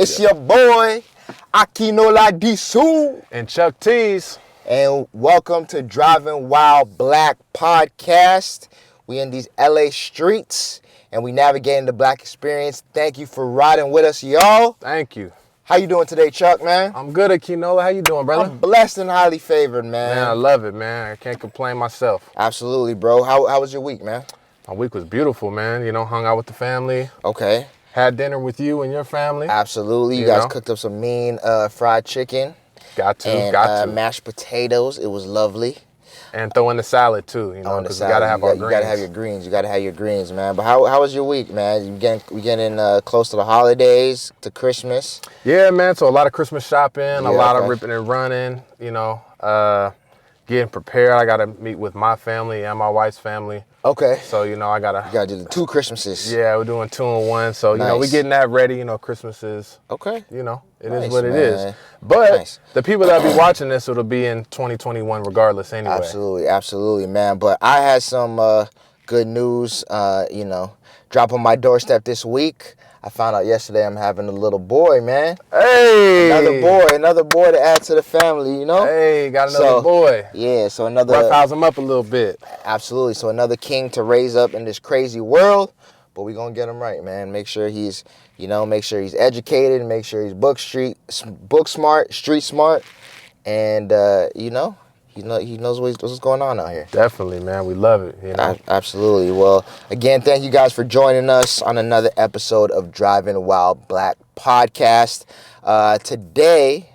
It's your boy, Akinola Disu. And Chuck T's. And welcome to Driving While Black podcast. We in these LA streets and we navigating the black experience. Thank you for riding with us, y'all. Thank you. How you doing today, Chuck, man? I'm good, Akinola. How you doing, brother? I'm blessed and highly favored, man. Man, I love it, man. I can't complain myself. Absolutely, bro. How was your week, man? My week was beautiful, man. You know, hung out with the family. Okay. Had dinner with you and your family. Absolutely. You guys cooked up some mean fried chicken. Got to. Mashed potatoes. It was lovely. And throw in the salad, too, you know, because we got to have our greens. You got to have your greens. You got to have your greens, we man. But how was your week, man? We getting close to the holidays, to Christmas. Yeah, man. So a lot of Christmas shopping, a lot of ripping and running, you know, getting prepared. I got to meet with my family and my wife's family. Okay. So, you know, I got to... You got to do the 2 Christmases. Yeah, we're doing 2 in 1. So, you know, we getting that ready. You know, Christmas is... Okay. You know, it nice, is what man. it is. But the people that be watching this, it'll be in 2021 regardless anyway. Absolutely, man. But I had some good news, you know, drop on my doorstep this week. I found out yesterday I'm having a little boy, man. Hey! Another boy to add to the family, you know? Hey, got another boy. Yeah, so another... Roughhouse him up a little bit. Absolutely. So another king to raise up in this crazy world. But we're going to get him right, man. Make sure he's, make sure he's educated. Make sure he's book smart, street smart. And, he knows what's going on out here. Definitely, man. We love it. You know? Absolutely. Well, again, thank you guys for joining us on another episode of Driving While Black podcast. Today,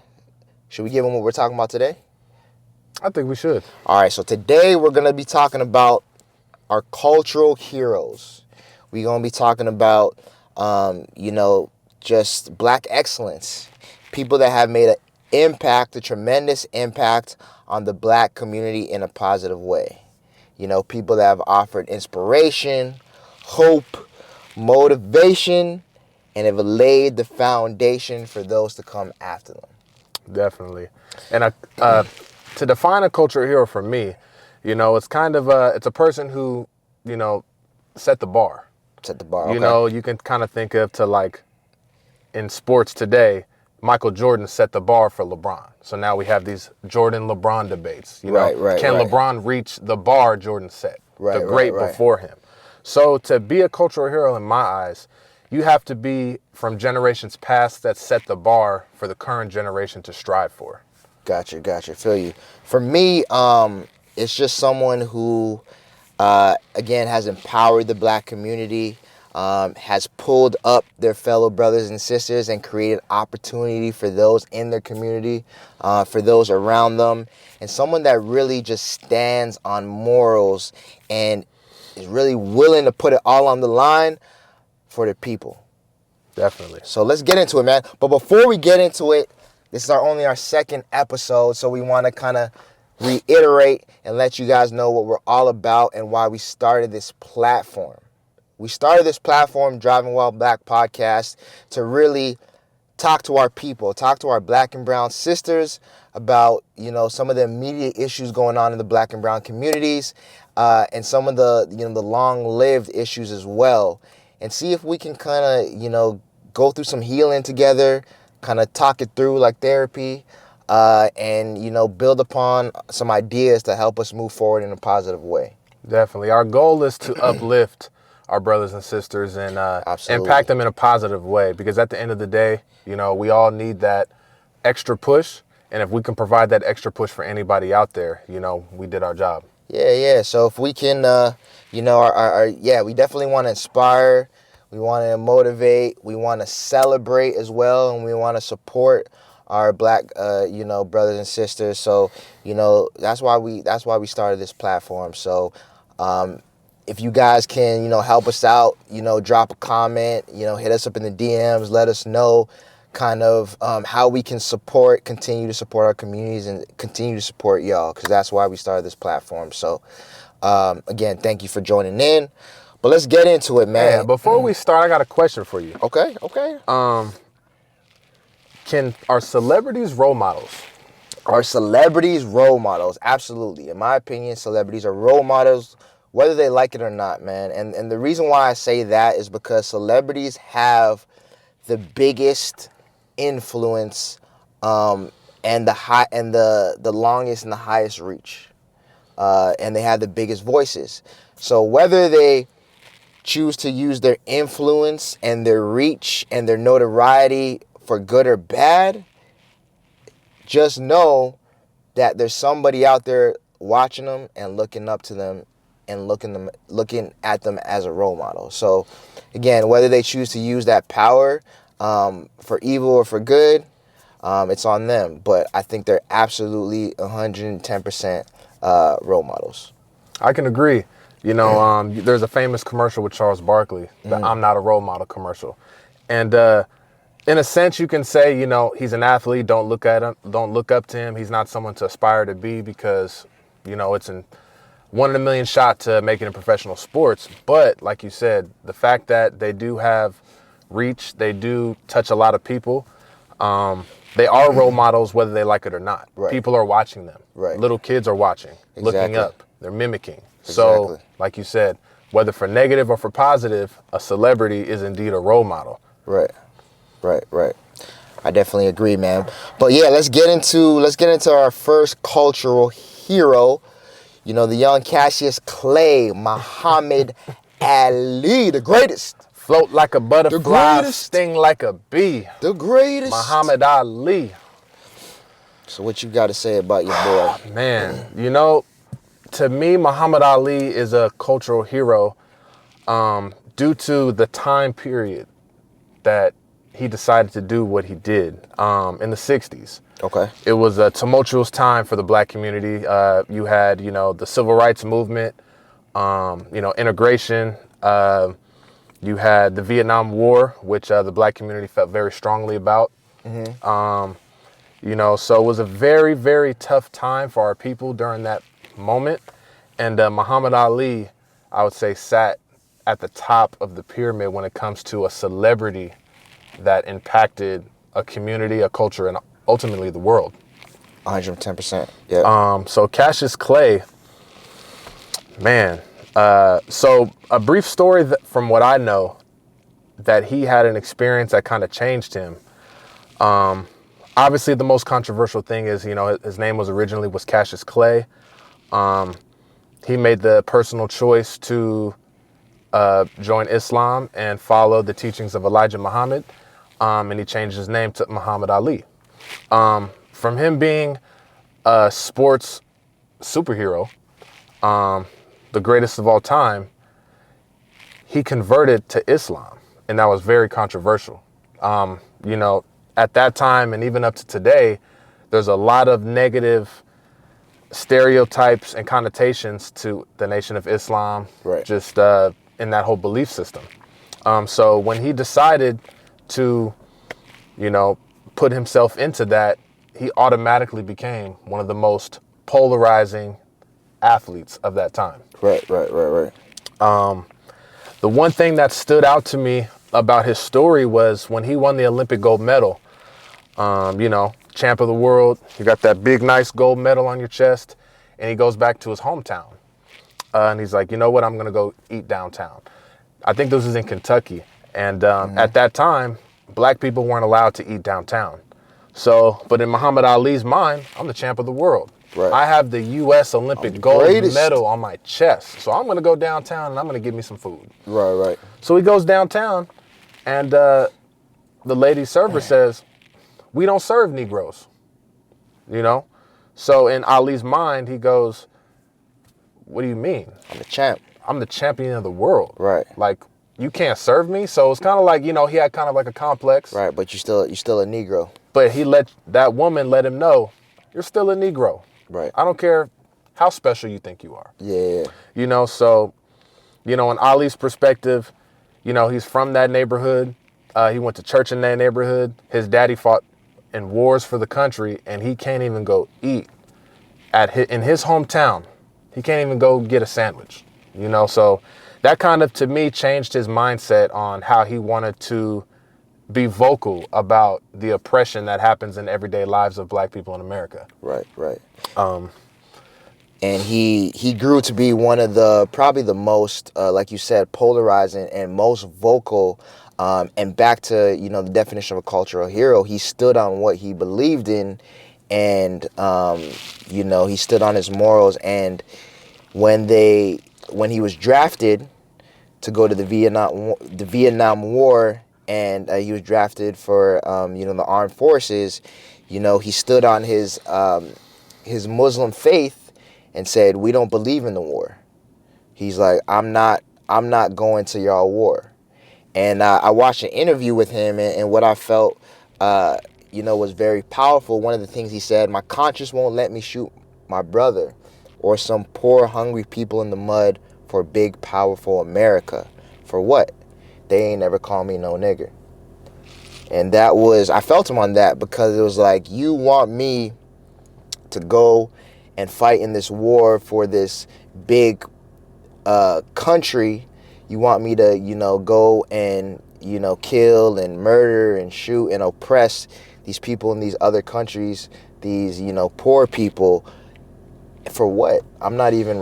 should we give them what we're talking about today? I think we should. All right. So today we're going to be talking about our cultural heroes. We're going to be talking about, just black excellence. People that have made a tremendous impact on the black community in a positive way. You know, people that have offered inspiration, hope, motivation, and have laid the foundation for those to come after them. Definitely. And to define a cultural hero for me, it's kind of it's a person who, set the bar. Set the bar, okay. You know, you can kind of think of in sports today, Michael Jordan set the bar for LeBron. So now we have these Jordan-LeBron debates. Can LeBron reach the bar Jordan set? The great before him. So to be a cultural hero in my eyes, you have to be from generations past that set the bar for the current generation to strive for. Gotcha. Feel you. For me, it's just someone who, again, has empowered the black community, has pulled up their fellow brothers and sisters and created opportunity for those in their community, for those around them, and someone that really just stands on morals and is really willing to put it all on the line for the people. Definitely. So let's get into it, man. But before we get into it, this is only our second episode, so we want to kind of reiterate and let you guys know what we're all about and why we started this platform. We started this platform, Driving While Black podcast, to really talk to our people, talk to our black and brown sisters about, some of the immediate issues going on in the black and brown communities, and some of the, the long-lived issues as well, and see if we can kind of, go through some healing together, kind of talk it through like therapy, and, build upon some ideas to help us move forward in a positive way. Definitely. Our goal is to uplift our brothers and sisters and impact them in a positive way, because at the end of the day, we all need that extra push, and if we can provide that extra push for anybody out there, we did our job. Yeah. So if we can, we definitely want to inspire, we want to motivate, we want to celebrate as well, and we want to support our black, brothers and sisters. So, that's why we started this platform. So, if you guys can, help us out, drop a comment, hit us up in the DMs, let us know kind of how we can continue to support our communities and continue to support y'all, because that's why we started this platform. So, again, thank you for joining in. But let's get into it, man. Yeah, before we start, I got a question for you. Okay. Are celebrities role models? Are celebrities role models? Absolutely. In my opinion, celebrities are role models, whether they like it or not, man. And the reason why I say that is because celebrities have the biggest influence, and the longest and the highest reach, and they have the biggest voices. So whether they choose to use their influence and their reach and their notoriety for good or bad, just know that there's somebody out there watching them and looking up to them and looking at them as a role model. So again, whether they choose to use that power for evil or for good, it's on them. But I think they're absolutely 110% role models. I can agree. You know, there's a famous commercial with Charles Barkley, the I'm Not a Role Model commercial. And in a sense, you can say, you know, he's an athlete. Don't look up to him. He's not someone to aspire to be because, you know, it's an 1 in a million shot to make it in professional sports. But like you said, the fact that they do have reach, they do touch a lot of people. They are role models, whether they like it or not. Right. People are watching them. Right. Little kids are watching, looking up. They're mimicking. Exactly. So, like you said, whether for negative or for positive, a celebrity is indeed a role model. Right. I definitely agree, man. But yeah, let's get into our first cultural hero. You know, the young Cassius Clay, Muhammad Ali, the greatest. Float like a butterfly, sting like a bee. The greatest. Muhammad Ali. So what you got to say about your boy? Man, you know, to me, Muhammad Ali is a cultural hero due to the time period that he decided to do what he did in the 60s. Okay. It was a tumultuous time for the black community. You had, you know, the civil rights movement, you know, integration. You had the Vietnam War, which the black community felt very strongly about. You know, so it was a very, very tough time for our people during that moment. And Muhammad Ali, I would say, sat at the top of the pyramid when it comes to a celebrity that impacted a community, a culture, and ultimately the world. 110%. Yeah. So Cassius Clay, man. So a brief story from what I know, that he had an experience that kind of changed him. Obviously, the most controversial thing is, you know, his name was Cassius Clay. He made the personal choice to join Islam and follow the teachings of Elijah Muhammad, and he changed his name to Muhammad Ali. From him being a sports superhero, the greatest of all time, he converted to Islam, and that was very controversial. You know, at that time and even up to today, there's a lot of negative stereotypes and connotations to the Nation of Islam, right, just in that whole belief system. So when he decided to, you know, put himself into that, he automatically became one of the most polarizing athletes of that time. Right. The one thing that stood out to me about his story was when he won the Olympic gold medal, you know, champ of the world, you got that big, nice gold medal on your chest, and he goes back to his hometown. And he's like, you know what, I'm going to go eat downtown. I think this was in Kentucky. And at that time, black people weren't allowed to eat downtown. So, but in Muhammad Ali's mind, I'm the champ of the world. Right. I have the U.S. Olympic gold medal on my chest. So I'm going to go downtown and I'm going to get me some food. Right. So he goes downtown and the lady server says, we don't serve Negroes, you know? So in Ali's mind, he goes, what do you mean? I'm the champ. I'm the champion of the world. Right. Like, you can't serve me? So it's kind of like, you know, he had kind of like a complex. Right, but you're still a Negro. But that woman let him know, you're still a Negro. Right. I don't care how special you think you are. Yeah. You know, so, you know, in Ali's perspective, you know, he's from that neighborhood. He went to church in that neighborhood. His daddy fought in wars for the country, and he can't even go eat in his hometown. He can't even go get a sandwich, you know? So that kind of, to me, changed his mindset on how he wanted to be vocal about the oppression that happens in everyday lives of black people in America. Right. And he grew to be one of probably the most, like you said, polarizing and most vocal And back to, the definition of a cultural hero, he stood on what he believed in, and, he stood on his morals. And when he was drafted to go to the Vietnam War, and he was drafted for, the armed forces, he stood on his Muslim faith and said, "We don't believe in the war." He's like, I'm not going to y'all war. And I watched an interview with him, and what I felt, was very powerful. One of the things he said: "My conscience won't let me shoot my brother or some poor, hungry people in the mud for big, powerful America. For what? They ain't never called me no nigger." And I felt him on that, because it was like, you want me to go and fight in this war for this big country. You want me to, go and, kill and murder and shoot and oppress these people in these other countries, these, poor people. For what? I'm not even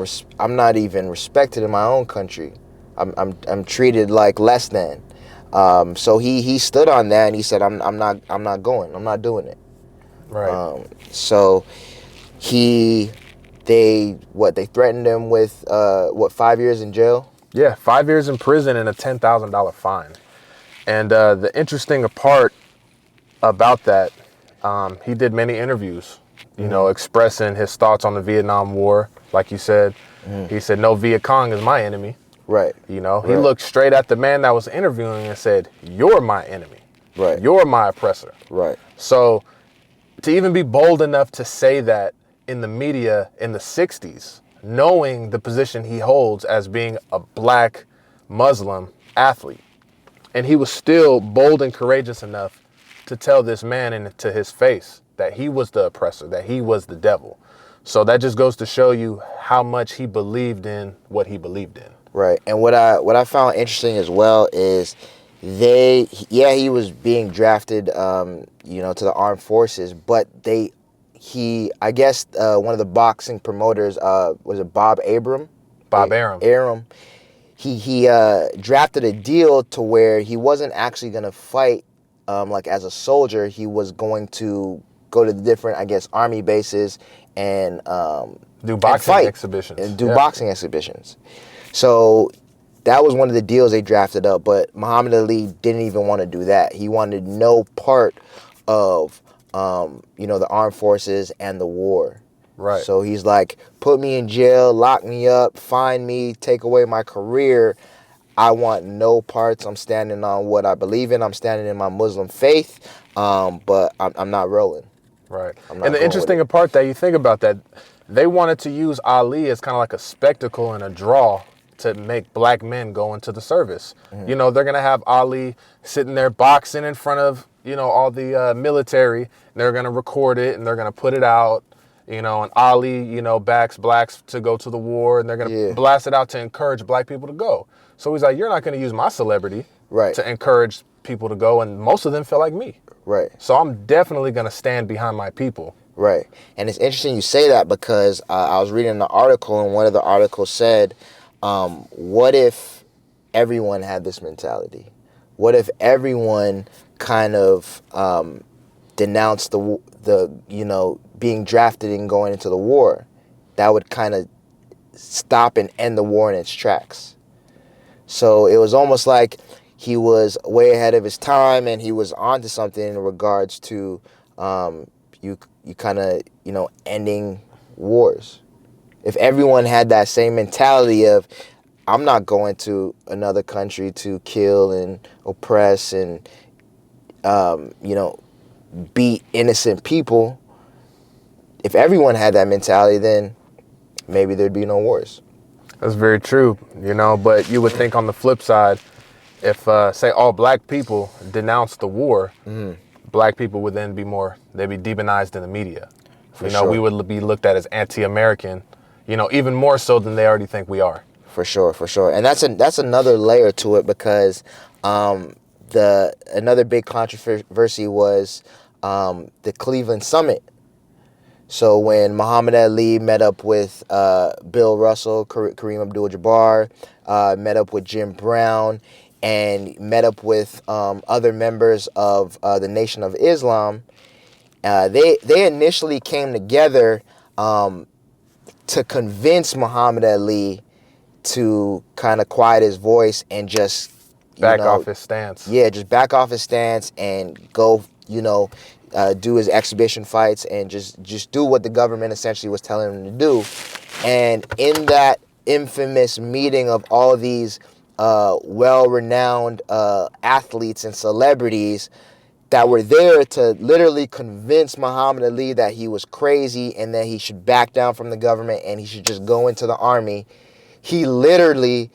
respected in my own country. I'm treated like less than. So he stood on that, and he said, I'm not going. I'm not doing it. Right. So they threatened him with 5 years in jail? Yeah, 5 years in prison and a $10,000 fine. And the interesting part about that, he did many interviews, expressing his thoughts on the Vietnam War. Like you said, he said, "No Viet Cong is my enemy." Right. He looked straight at the man that was interviewing and said, "You're my enemy. Right. You're my oppressor." Right. So to even be bold enough to say that in the media in the 60s, knowing the position he holds as being a black Muslim athlete, and he was still bold and courageous enough to tell this man into his face that he was the oppressor, that he was the devil. So that just goes to show you how much he believed in what he believed in. Right. And what I found interesting as well is he was being drafted, to the armed forces, but I guess one of the boxing promoters, was it Bob Arum? Bob Arum. Arum. He drafted a deal to where he wasn't actually going to fight, like as a soldier. He was going to go to the different, I guess, army bases and do boxing exhibitions. And do boxing exhibitions. So that was one of the deals they drafted up, but Muhammad Ali didn't even want to do that. He wanted no part of, the armed forces and the war. Right. So he's like, put me in jail, lock me up, fine me, take away my career. I want no parts. I'm standing on what I believe in. I'm standing in my Muslim faith, but I'm not rolling. Right. And the interesting part that you think about that, they wanted to use Ali as kind of like a spectacle and a draw to make black men go into the service. Mm-hmm. They're going to have Ali sitting there boxing in front of, all the military. And they're going to record it and they're going to put it out, and Ali, backs blacks to go to the war, and they're going to blast it out to encourage black people to go. So he's like, you're not going to use my celebrity to encourage people to go. And most of them feel like me. Right. So I'm definitely going to stand behind my people. Right. And it's interesting you say that, because I was reading an article, and one of the articles said, what if everyone had this mentality? What if everyone kind of denounced the being drafted and going into the war? That would kind of stop and end the war in its tracks. So it was almost like he was way ahead of his time, and he was onto something in regards to you kind of, ending wars. If everyone had that same mentality of, I'm not going to another country to kill and oppress and, beat innocent people. If everyone had that mentality, then maybe there'd be no wars. That's very true, but you would think on the flip side, if, say, all black people denounced the war, black people would then they'd be demonized in the media. Sure. We would be looked at as anti-American, even more so than they already think we are. For sure. And that's another layer to it, because another big controversy was the Cleveland Summit. So when Muhammad Ali met up with Bill Russell, Kareem Abdul-Jabbar, met up with Jim Brown, and met up with other members of the Nation of Islam. They initially came together to convince Muhammad Ali to kind of quiet his voice and just back off his stance. Yeah, just back off his stance and go, do his exhibition fights and just do what the government essentially was telling him to do. And in that infamous meeting of all these well-renowned athletes and celebrities that were there to literally convince Muhammad Ali that he was crazy and that he should back down from the government and he should just go into the army, he literally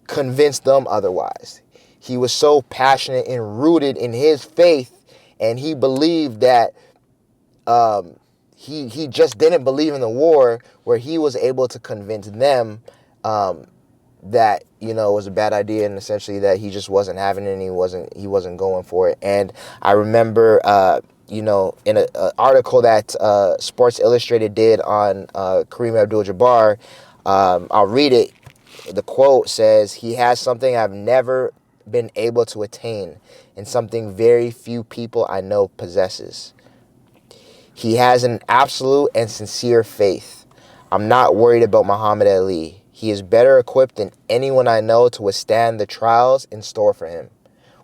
convinced them otherwise. He was so passionate and rooted in his faith, and he believed that he just didn't believe in the war, where he was able to convince them that it was a bad idea, and essentially that he just wasn't having it and he wasn't going for it. And I remember in an article that Sports Illustrated did on Kareem Abdul-Jabbar, I'll read it. The quote says, "He has something I've never been able to attain, and something very few people I know possesses. He has an absolute and sincere faith. I'm not worried about Muhammad Ali. He is better equipped than anyone I know to withstand the trials in store for him.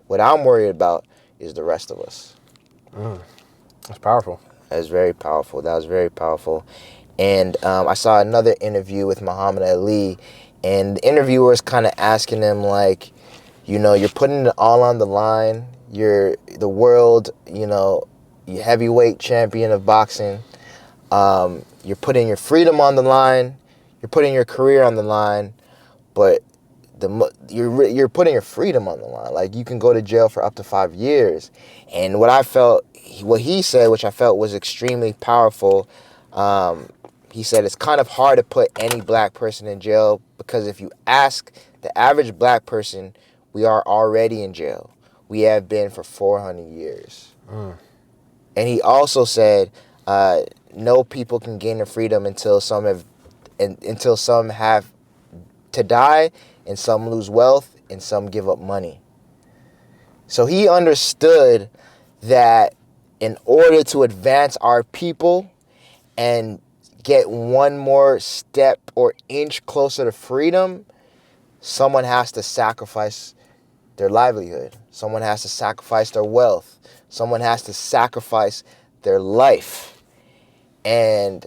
What I'm worried about is the rest of us." That's powerful. That was very powerful. And I saw another interview with Muhammad Ali, and the interviewer was kind of asking him, like, you're putting it all on the line. You're the world, heavyweight champion of boxing. You're putting your freedom on the line. You're putting your career on the line, but you're putting your freedom on the line. Like, you can go to jail for up to 5 years. And what he said, which I felt was extremely powerful, he said it's kind of hard to put any black person in jail, because if you ask the average black person, we are already in jail. We have been for 400 years. And he also said, no people can gain their freedom until some have to die, and some lose wealth, and some give up money. So he understood that in order to advance our people and get one more step or inch closer to freedom, someone has to sacrifice their livelihood. Someone has to sacrifice their wealth. Someone has to sacrifice their life. And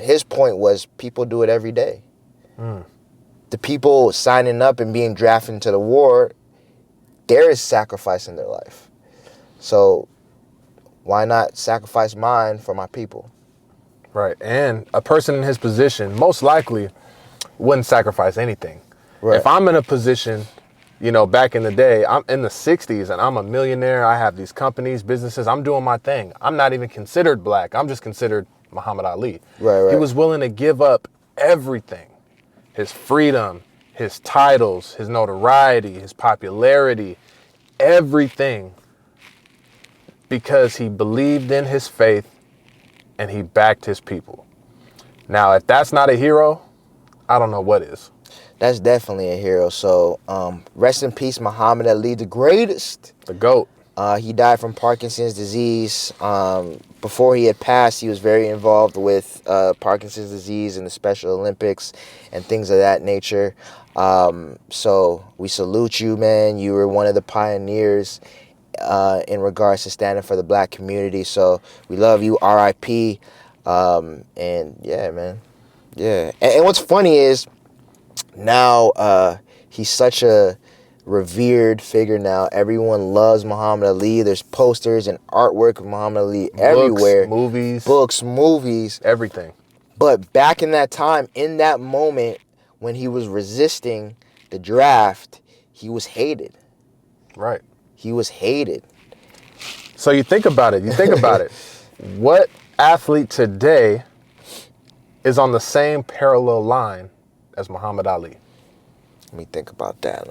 his point was, people do it every day. The people signing up and being drafted into the war, there is sacrificing their life. So why not sacrifice mine for my people? Right. And a person in his position most likely wouldn't sacrifice anything. Right. If I'm in a position, back in the day, I'm in the 60s and I'm a millionaire. I have these companies, businesses. I'm doing my thing. I'm not even considered black. I'm just considered Muhammad Ali. Right. He was willing to give up everything. His freedom, his titles, his notoriety, his popularity, everything, because he believed in his faith and he backed his people. Now, if that's not a hero, I don't know what is. That's definitely a hero. So rest in peace, Muhammad Ali, the greatest. The GOAT. He died from Parkinson's disease. Before he had passed, he was very involved with Parkinson's disease and the Special Olympics and things of that nature. So we salute you, man. You were one of the pioneers in regards to standing for the black community. So we love you, R.I.P. And yeah, man. Yeah. And what's funny is now he's such a revered figure now. Everyone loves Muhammad Ali. There's posters and artwork of Muhammad Ali everywhere. Books, movies. Everything. But back in that time, in that moment when he was resisting the draft, he was hated. Right. He was hated. So you think about it. What athlete today is on the same parallel line as Muhammad Ali? Let me think about that.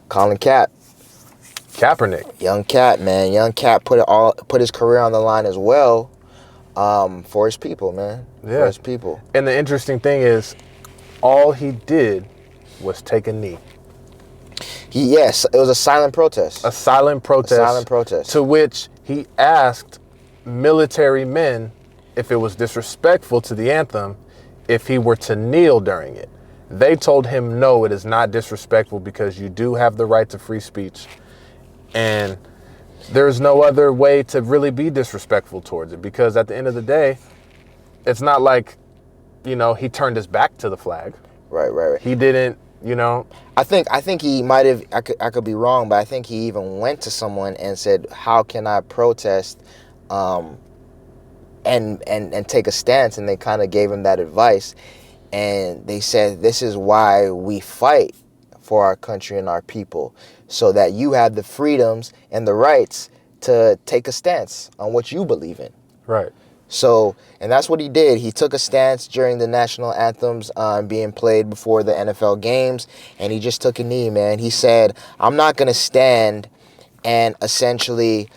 Colin Kaepernick. Young Cat, man. Young Cat put his career on the line as well, for his people, man. Yeah. For his people. And the interesting thing is, all he did was take a knee. Yes, it was a silent protest. A silent protest. A silent protest. To which he asked military men if it was disrespectful to the anthem if he were to kneel during it. They told him, no, it is not disrespectful because you do have the right to free speech. And there's no other way to really be disrespectful towards it, because at the end of the day, it's not like, he turned his back to the flag. Right. He didn't, I think he might have, I could be wrong, but I think he even went to someone and said, how can I protest and take a stance? And they kind of gave him that advice. And they said, this is why we fight for our country and our people, so that you have the freedoms and the rights to take a stance on what you believe in. Right. So, and that's what he did. He took a stance during the national anthems being played before the NFL games, and he just took a knee, man. He said, I'm not going to stand and essentially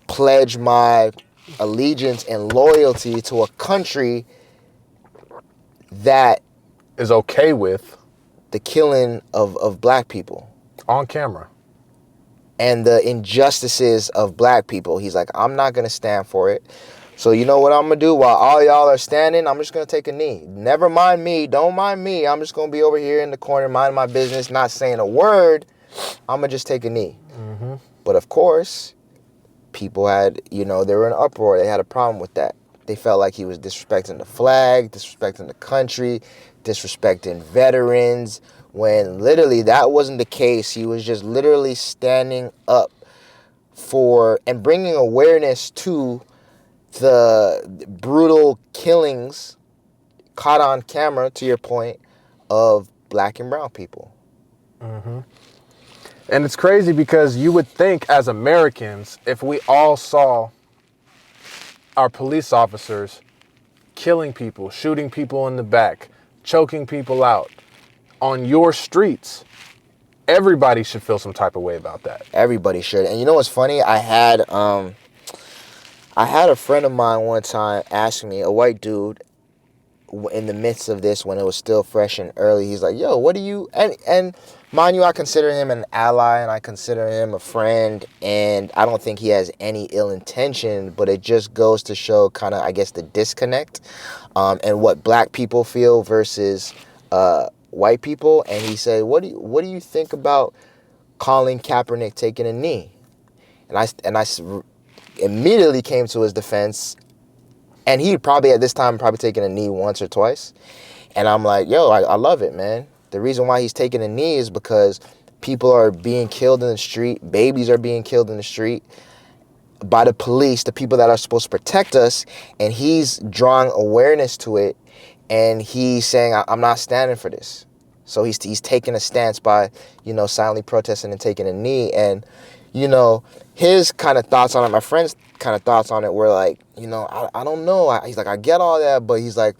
pledge my allegiance and loyalty to a country that is okay with the killing of black people on camera and the injustices of black people. He's like, I'm not going to stand for it. So you know what I'm going to do? While all y'all are standing, I'm just going to take a knee. Never mind me. Don't mind me. I'm just going to be over here in the corner, minding my business, not saying a word. I'm going to just take a knee. Mm-hmm. But of course, people had, they were in an uproar. They had a problem with that. They felt like he was disrespecting the flag, disrespecting the country, disrespecting veterans, when literally that wasn't the case. He was just literally standing up for and bringing awareness to the brutal killings caught on camera, to your point, of black and brown people. Mm-hmm. And it's crazy because you would think as Americans, if we all saw our police officers killing people, shooting people in the back, choking people out on your streets, everybody should feel some type of way about that. Everybody should. And you know what's funny? I had a friend of mine one time ask me, a white dude, in the midst of this, when it was still fresh and early, he's like, yo, what do you, and mind you, I consider him an ally and I consider him a friend, and I don't think he has any ill intention, but it just goes to show kind of, I guess, the disconnect and what black people feel versus white people. And he said, what do you think about Colin Kaepernick taking a knee? And I immediately came to his defense. And he probably at this time taken a knee once or twice. And I'm like, yo, I love it, man. The reason why he's taking a knee is because people are being killed in the street. Babies are being killed in the street by the police, the people that are supposed to protect us. And he's drawing awareness to it. And he's saying, I'm not standing for this. So he's taking a stance by, silently protesting and taking a knee. And, his kind of thoughts on it, my friend's kind of thoughts on it were like, I don't know. He's like, I get all that, but he's like,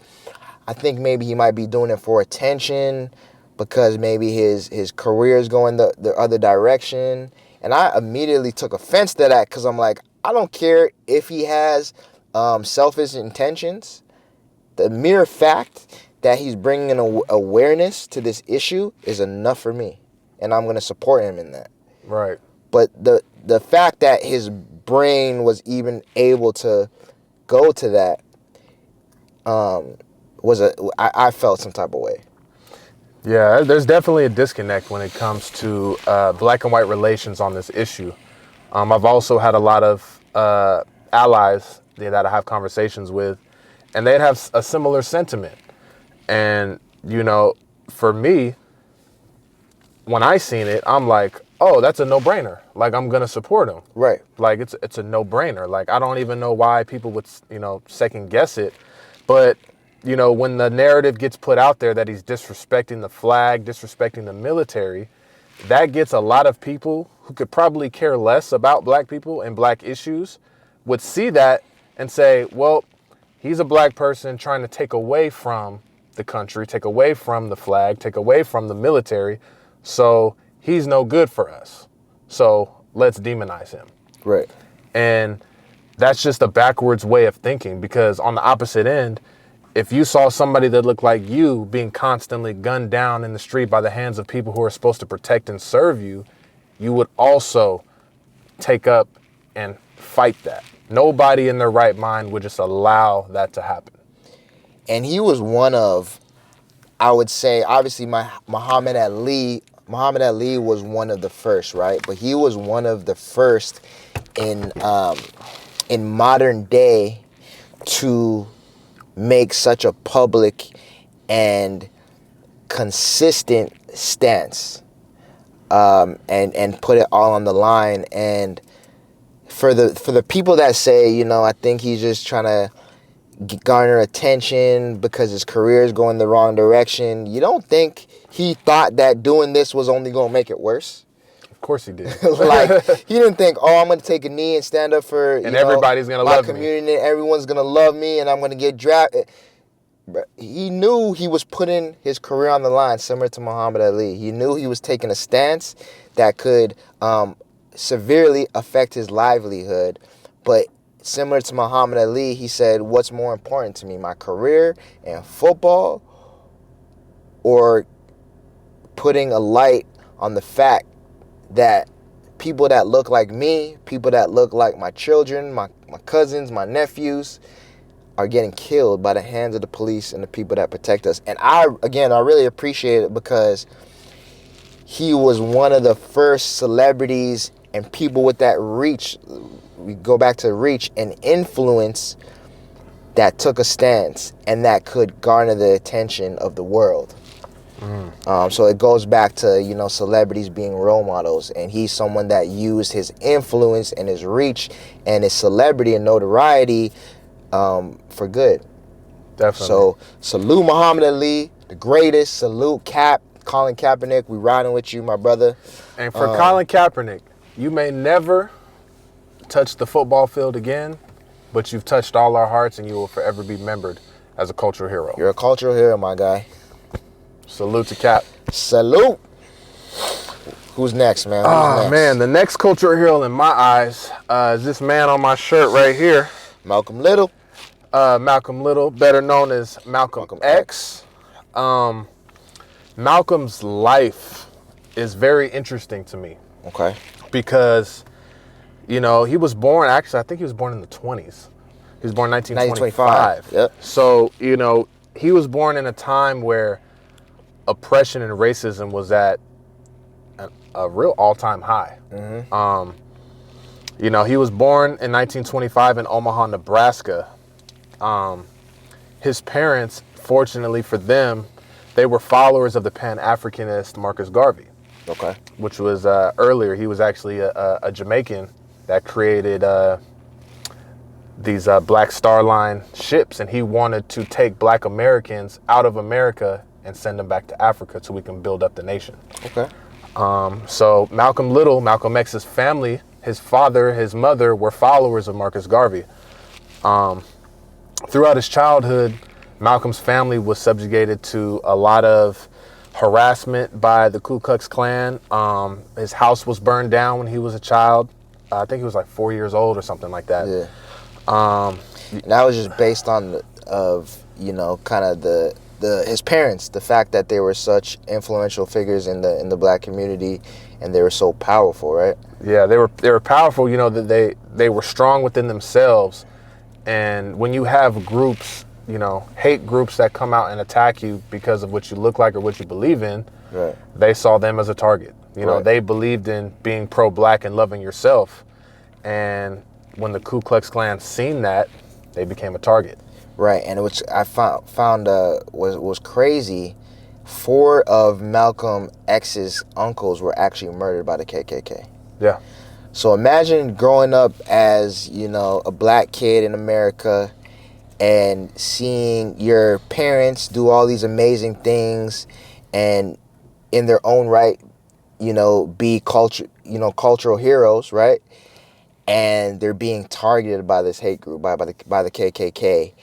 I think maybe he might be doing it for attention because maybe his career is going the other direction. And I immediately took offense to that because I'm like, I don't care if he has selfish intentions. The mere fact that he's bringing an awareness to this issue is enough for me. And I'm going to support him in that. Right. But the fact that his brain was even able to go to that I felt some type of way. Yeah, there's definitely a disconnect when it comes to black and white relations on this issue. I've also had a lot of allies that I have conversations with, and they'd have a similar sentiment. And, for me, when I seen it, I'm like, oh, that's a no-brainer. Like, I'm going to support him. Right. Like, it's a no-brainer. Like, I don't even know why people would, second guess it. But, when the narrative gets put out there that he's disrespecting the flag, disrespecting the military, that gets a lot of people who could probably care less about black people and black issues would see that and say, well, he's a black person trying to take away from the country, take away from the flag, take away from the military. So he's no good for us. So let's demonize him. Right. And that's just a backwards way of thinking, because on the opposite end, if you saw somebody that looked like you being constantly gunned down in the street by the hands of people who are supposed to protect and serve you, you would also take up and fight that. Nobody in their right mind would just allow that to happen. And he was one of, I would say, obviously Muhammad Ali was one of the first, right? But he was one of the first in modern day to make such a public and consistent stance, and put it all on the line. And for the people that say, you know, I think he's just trying to garner attention because his career is going the wrong direction, you don't think he thought that doing this was only going to make it worse? Of course he did. Like, he didn't think, oh, I'm going to take a knee and stand up for everybody's going to love me. My community, everyone's going to love me, and I'm going to get drafted. He knew he was putting his career on the line, similar to Muhammad Ali. He knew he was taking a stance that could severely affect his livelihood. But similar to Muhammad Ali, he said, what's more important to me, my career and football, or putting a light on the fact that people that look like me, people that look like my children, my cousins, my nephews, are getting killed by the hands of the police and the people that protect us. And I really appreciate it because he was one of the first celebrities and people with that reach. We go back to reach and influence that took a stance and that could garner the attention of the world. So it goes back to, you know, celebrities being role models, and he's someone that used his influence and his reach and his celebrity and notoriety for good. Definitely. So salute Muhammad Ali, the greatest. Salute Colin Kaepernick. We riding with you, my brother. And for Colin Kaepernick, you may never touch the football field again, but you've touched all our hearts, and you will forever be remembered as a cultural hero. You're a cultural hero, my guy. Salute to Cap. Salute. Who's next, man? Man, the next cultural hero in my eyes is this man on my shirt right here. Malcolm Little. Malcolm Little, better known as Malcolm X. Malcolm's life is very interesting to me. Okay. Because, you know, he was born, actually, I think he was born in the 20s. He was born in 1925. Yep. So, you know, he was born in a time where oppression and racism was at a real all-time high. Mm-hmm. You know, he was born in 1925 in Omaha, Nebraska. His parents, fortunately for them, they were followers of the Pan-Africanist Marcus Garvey. Okay. Which was earlier. He was actually a Jamaican that created these Black Star Line ships, and he wanted to take Black Americans out of America and send them back to Africa so we can build up the nation. Okay. So Malcolm Little, Malcolm X's family, his father, his mother were followers of Marcus Garvey. Throughout his childhood, Malcolm's family was subjugated to a lot of harassment by the Ku Klux Klan. His house was burned down when he was a child. I think he was like 4 years old or something like that. Yeah. That was just based on his parents, the fact that they were such influential figures in the Black community, and they were so powerful, right? Yeah, they were powerful. You know, that they were strong within themselves, and when you have groups, you know, hate groups that come out and attack you because of what you look like or what you believe in, right, they saw them as a target. You know, they believed in being pro-Black and loving yourself, and when the Ku Klux Klan seen that, they became a target. Right, and which I found was crazy. 4 of Malcolm X's uncles were actually murdered by the KKK. Yeah. So imagine growing up as, you know, a Black kid in America and seeing your parents do all these amazing things and in their own right, you know, be cultural heroes, right? And they're being targeted by this hate group, by the KKK.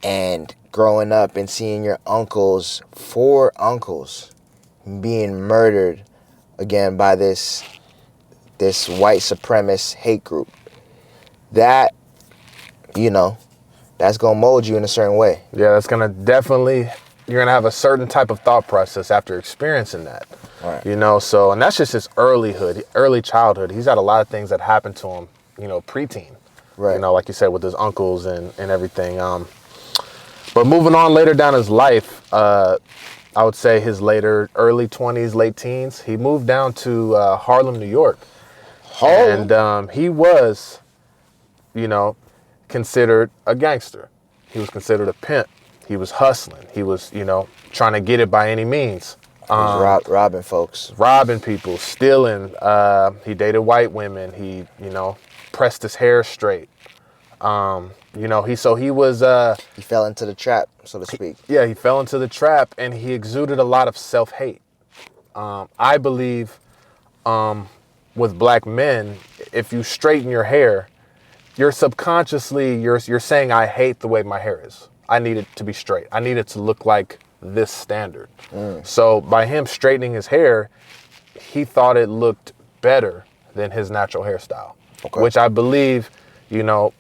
And growing up and seeing your 4 uncles being murdered again by this white supremacist hate group. That that's going to mold you in a certain way. Yeah, that's going to definitely, you're going to have a certain type of thought process after experiencing that. Right. You know, so, and that's just his early childhood. He's had a lot of things that happened to him, you know, preteen. Right. You know, like you said, with his uncles and everything. But moving on later down his life, I would say his early 20s, late teens, he moved down to Harlem, New York. Harlem? And he was, you know, considered a gangster. He was considered a pimp. He was hustling. He was, you know, trying to get it by any means. He was robbing folks. Robbing people, stealing. He dated white women. He, you know, pressed his hair straight. You know, he was... he fell into the trap, so to speak. He fell into the trap, and he exuded a lot of self-hate. I believe with black men, if you straighten your hair, you're subconsciously, you're saying, I hate the way my hair is. I need it to be straight. I need it to look like this standard. So by him straightening his hair, he thought it looked better than his natural hairstyle, which I believe, you know,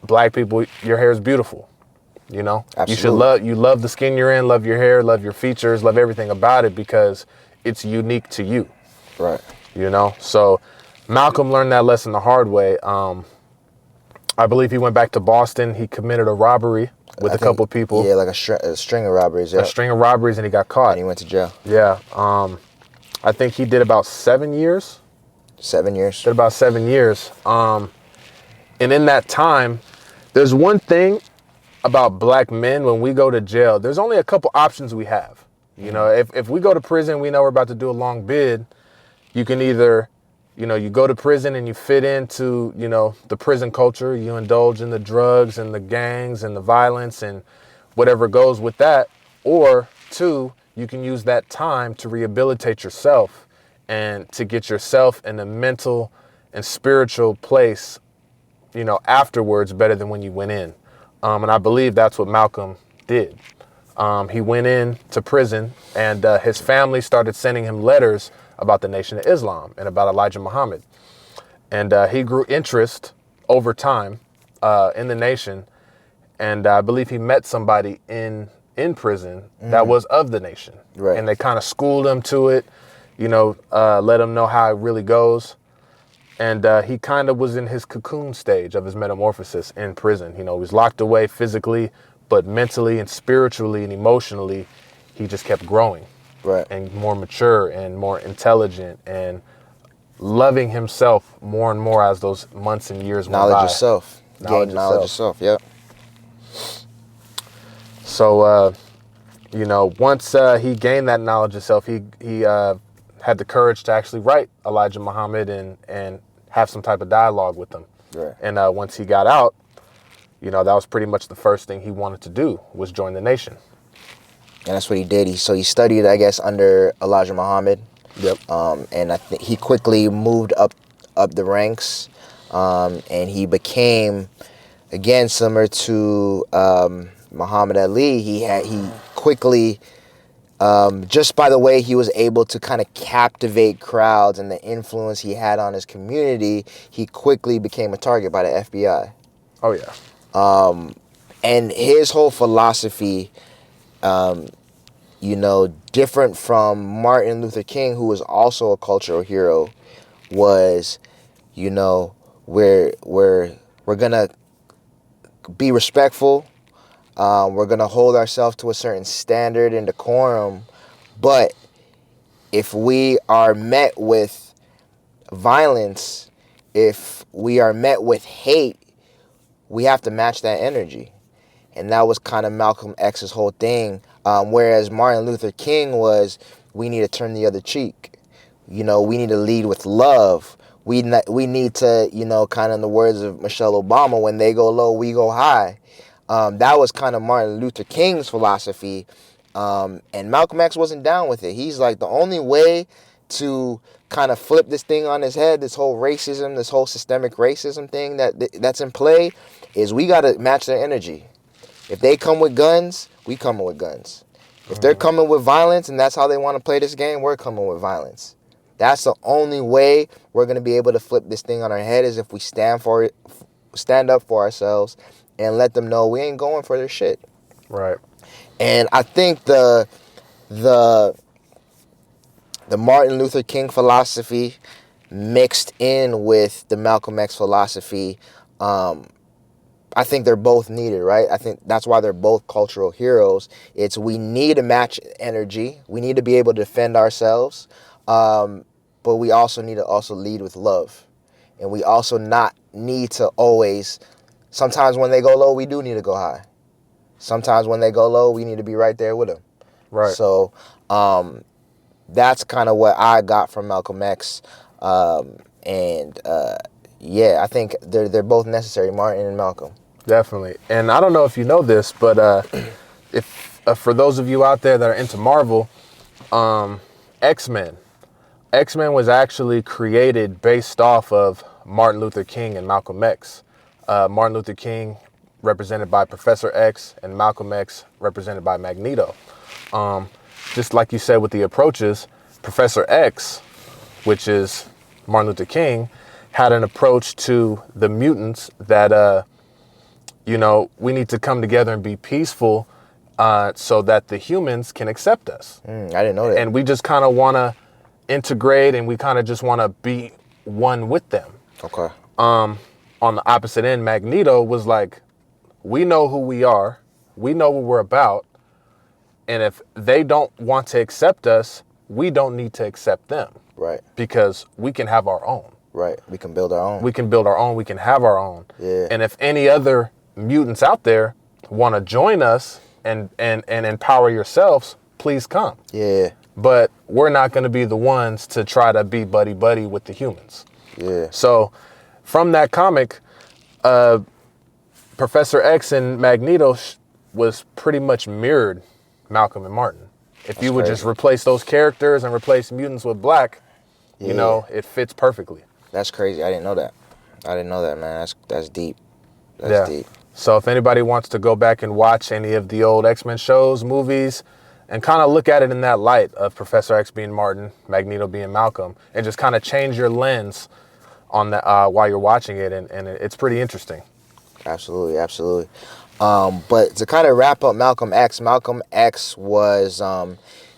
black people, your hair is beautiful. You know, Absolutely. you love the skin you're in, love your hair, love your features, love everything about it because it's unique to you. Right. You know, so Malcolm learned that lesson the hard way. I believe he went back to Boston. He committed a robbery with a couple people. Yeah, like a string of robberies. Yeah. A string of robberies, and he got caught. And he went to jail. Yeah. I think he did about 7 years. 7 years. Did about 7 years. And in that time, there's one thing about black men when we go to jail. There's only a couple options we have. You know, if we go to prison, we know we're about to do a long bid. You can either, you know, you go to prison and you fit into, you know, the prison culture. You indulge in the drugs and the gangs and the violence and whatever goes with that. Or 2, you can use that time to rehabilitate yourself and to get yourself in a mental and spiritual place, you know, afterwards better than when you went in. And I believe that's what Malcolm did. He went in to prison, and his family started sending him letters about the Nation of Islam and about Elijah Muhammad. And he grew interest over time in the nation. And I believe he met somebody in prison that was of the nation. Right. And they kind of schooled him to it, you know, let him know how it really goes. And he kind of was in his cocoon stage of his metamorphosis in prison. You know, he was locked away physically, but mentally and spiritually and emotionally, he just kept growing. Right. And more mature and more intelligent and loving himself more and more as those months and years went by. Knowledge of self. Gain knowledge of self, yeah. So, you know, once he gained that knowledge of self, he had the courage to actually write Elijah Muhammad and have some type of dialogue with him. Right. And once he got out, you know, that was pretty much the first thing he wanted to do was join the nation. And that's what he did. He studied, I guess, under Elijah Muhammad. Yep. And I think he quickly moved up the ranks, and he became, again, similar to Muhammad Ali. He quickly, just by the way he was able to kind of captivate crowds and the influence he had on his community, he quickly became a target by the FBI. Oh yeah. And his whole philosophy, you know, different from Martin Luther King, who was also a cultural hero, was, you know, we're gonna be respectful. We're gonna hold ourselves to a certain standard and decorum, but if we are met with violence, if we are met with hate, we have to match that energy. And that was kind of Malcolm X's whole thing. Whereas Martin Luther King was, we need to turn the other cheek. You know, we need to lead with love. We need to, you know, kind of in the words of Michelle Obama, when they go low, we go high. That was kind of Martin Luther King's philosophy. And Malcolm X wasn't down with it. He's like, the only way to kind of flip this thing on his head, this whole racism, this whole systemic racism thing that's in play, is we got to match their energy. If they come with guns, we coming with guns. If they're coming with violence and that's how they want to play this game, we're coming with violence. That's the only way we're going to be able to flip this thing on our head, is if we stand up for ourselves and let them know we ain't going for their shit. Right. And I think the Martin Luther King philosophy mixed in with the Malcolm X philosophy, I think they're both needed, right? I think that's why they're both cultural heroes. It's we need to match energy. We need to be able to defend ourselves. But we also need to also lead with love. And we also not need to always, sometimes when they go low, we do need to go high. Sometimes when they go low, we need to be right there with them. Right. So that's kind of what I got from Malcolm X. Yeah, I think they're both necessary, Martin and Malcolm. Definitely. And I don't know if you know this, but if for those of you out there that are into Marvel, X-Men was actually created based off of Martin Luther King and Malcolm X. Martin Luther King represented by Professor X and Malcolm X represented by Magneto. Just like you said with the approaches, Professor X, which is Martin Luther King, had an approach to the mutants that, we need to come together and be peaceful so that the humans can accept us. I didn't know that. And we just kind of want to integrate, and we kind of just want to be one with them. Okay. On the opposite end, Magneto was like, we know who we are. We know what we're about. And if they don't want to accept us, we don't need to accept them. Right. Because we can have our own. Right. We can build our own. We can build our own. We can have our own. Yeah. And if any other mutants out there want to join us and empower yourselves, please come. Yeah. But we're not going to be the ones to try to be buddy-buddy with the humans. Yeah. So from that comic, Professor X and Magneto was pretty much mirrored Malcolm and Martin. If you would just replace those characters and replace mutants with black, it fits perfectly. That's crazy. I didn't know that. Man. That's deep. That's deep. So if anybody wants to go back and watch any of the old X-Men shows, movies, and kind of look at it in that light of Professor X being Martin, Magneto being Malcolm, and just kind of change your lens on that while you're watching it, and it's pretty interesting. Absolutely. But to kind of wrap up Malcolm X was,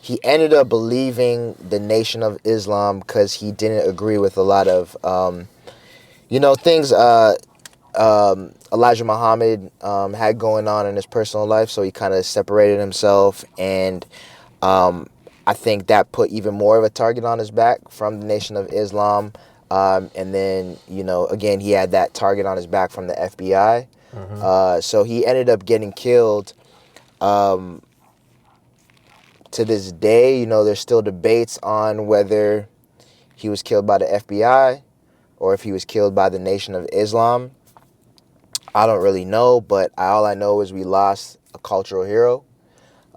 he ended up believing the Nation of Islam because he didn't agree with a lot of, things Elijah Muhammad had going on in his personal life. So he kind of separated himself. And I think that put even more of a target on his back from the Nation of Islam. And then, again, he had that target on his back from the FBI. Mm-hmm. So he ended up getting killed. To this day, there's still debates on whether he was killed by the FBI or if he was killed by the Nation of Islam. I don't really know, but all I know is we lost a cultural hero.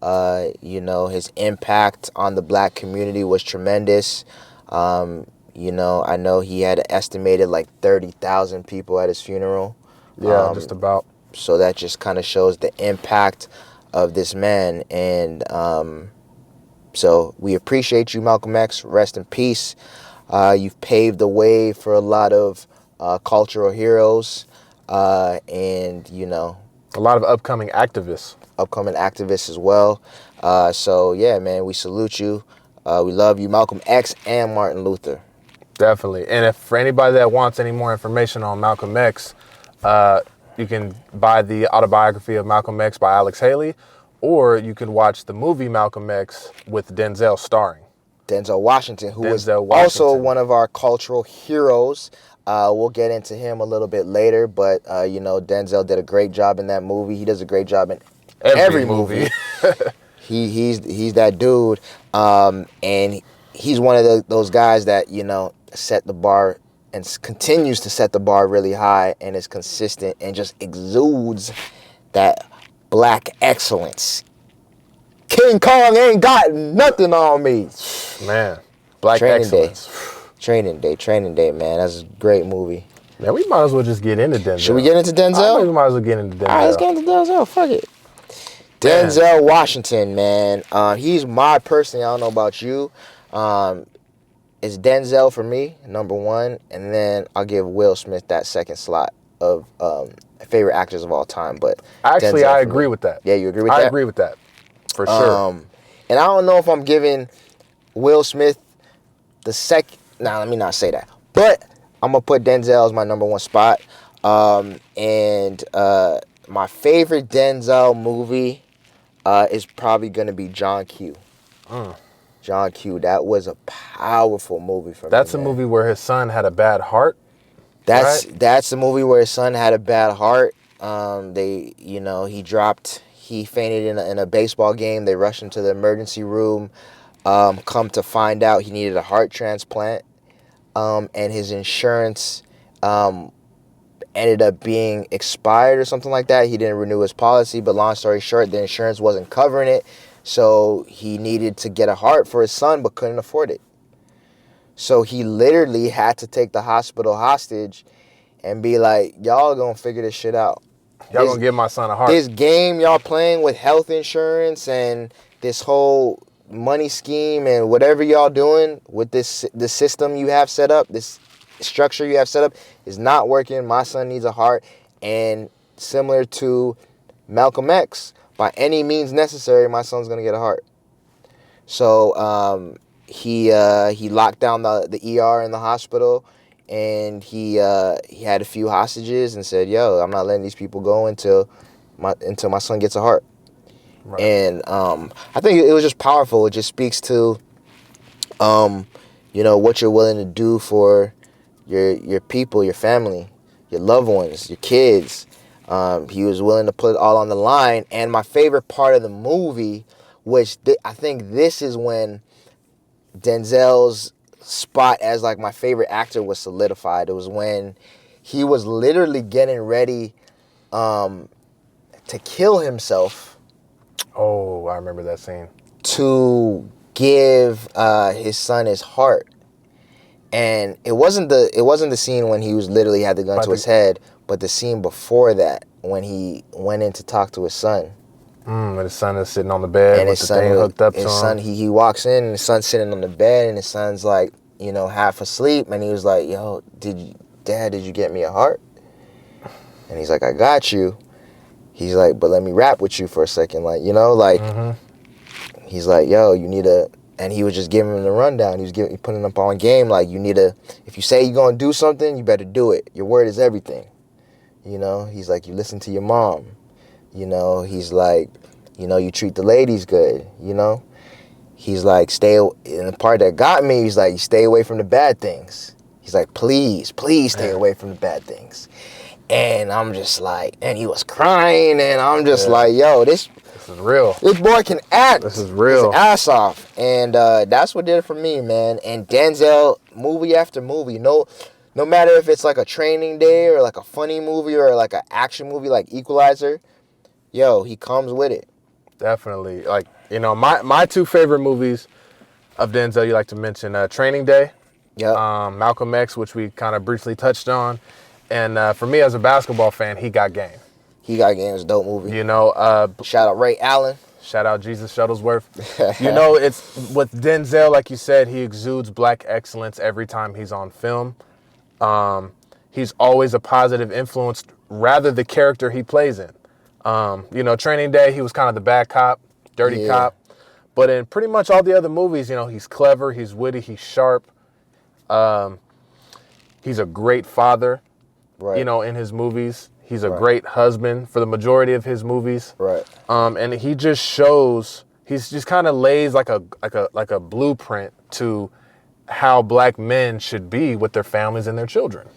His impact on the black community was tremendous. I know he had estimated like 30,000 people at his funeral. Yeah, just about. So that just kind of shows the impact of this man. And so we appreciate you, Malcolm X. Rest in peace. You've paved the way for a lot of cultural heroes and, a lot of upcoming activists. As well. So, yeah, man, we salute you. We love you, Malcolm X and Martin Luther. Definitely. And if for anybody that wants any more information on Malcolm X, you can buy the autobiography of Malcolm X by Alex Haley, or you can watch the movie Malcolm X with Denzel starring. Denzel Washington, who is also one of our cultural heroes. We'll get into him a little bit later, but, Denzel did a great job in that movie. He does a great job in every movie. He's that dude. And he's one of those guys that, set the bar and continues to set the bar really high and is consistent and just exudes that black excellence. King Kong ain't got nothing on me. Man, black excellence. Training Day, man. That's a great movie. Man, we might as well just get into Denzel. Should we get into Denzel? I think we might as well get into Denzel. All right, let's get into Denzel. Fuck it. Denzel Washington, man. He's my person. I don't know about you. It's Denzel for me, number one, and then I'll give Will Smith that second slot. favorite actors of all time. But actually, Denzel I for me. agree with that. Yeah, you agree with that? I agree with that for sure. And I don't know if I'm giving Will Smith the second. Nah, let me not say that. But I'm gonna put Denzel as my number one spot. And my favorite Denzel movie is probably gonna be John Q. John Q. That was a powerful movie for me. That's a movie where his son had a bad heart. That's the movie where his son had a bad heart. He fainted in a baseball game. They rushed him to the emergency room. Come to find out, he needed a heart transplant. And his insurance ended up being expired or something like that. He didn't renew his policy, but long story short, the insurance wasn't covering it. So he needed to get a heart for his son, but couldn't afford it. So he literally had to take the hospital hostage and be like, y'all gonna figure this shit out. Y'all gonna give my son a heart. This game y'all playing with health insurance and this whole money scheme and whatever y'all doing with the system you have set up, this structure you have set up is not working. My son needs a heart. And similar to Malcolm X, by any means necessary, my son's gonna get a heart. So he locked down the ER in the hospital, and he had a few hostages and said, "Yo, I'm not letting these people go until my son gets a heart." Right. And I think it was just powerful. It just speaks to what you're willing to do for your people, your family, your loved ones, your kids. He was willing to put it all on the line. And my favorite part of the movie, which I think this is when Denzel's spot as like my favorite actor was solidified. It was when he was literally getting ready to kill himself. Oh, I remember that scene. To give his son his heart. And it wasn't the scene when he was literally had the gun to his head, but the scene before that when he went in to talk to his son. And his son is sitting on the bed and with the thing hooked up to him. Son, he walks in and his son's sitting on the bed and his son's like, half asleep, and he was like, "Yo, Dad, did you get me a heart?" And he's like, "I got you." He's like, "But let me rap with you for a second, He's like, "Yo, you need a." And he was just giving him the rundown. He was putting him up on game. Like, you need if you say you're going to do something, you better do it. Your word is everything. He's like, you listen to your mom. He's like, you treat the ladies good. He's like, and the part that got me, he's like, you stay away from the bad things. He's like, please stay away from the bad things. And I'm just like, and he was crying, and I'm just like, yo, this is real. This boy can act. This is real. His ass off. And that's what did it for me, man. And Denzel, movie after movie, no matter if it's like a Training Day or like a funny movie or like an action movie like Equalizer, yo, he comes with it. Definitely. Like, my two favorite movies of Denzel, you like to mention Training Day, Malcolm X, which we kind of briefly touched on. And for me as a basketball fan, He Got Game. He Got Game is a dope movie. Shout out Ray Allen. Shout out Jesus Shuttlesworth. It's with Denzel, like you said, he exudes black excellence every time he's on film. He's always a positive influence, rather the character he plays in. Training Day, he was kind of the bad cop, dirty cop. But in pretty much all the other movies, he's clever, he's witty, he's sharp. He's a great father, in his movies. He's a great husband for the majority of his movies. Right. And he just shows, he's just kind of lays like a blueprint to how black men should be with their families and their children.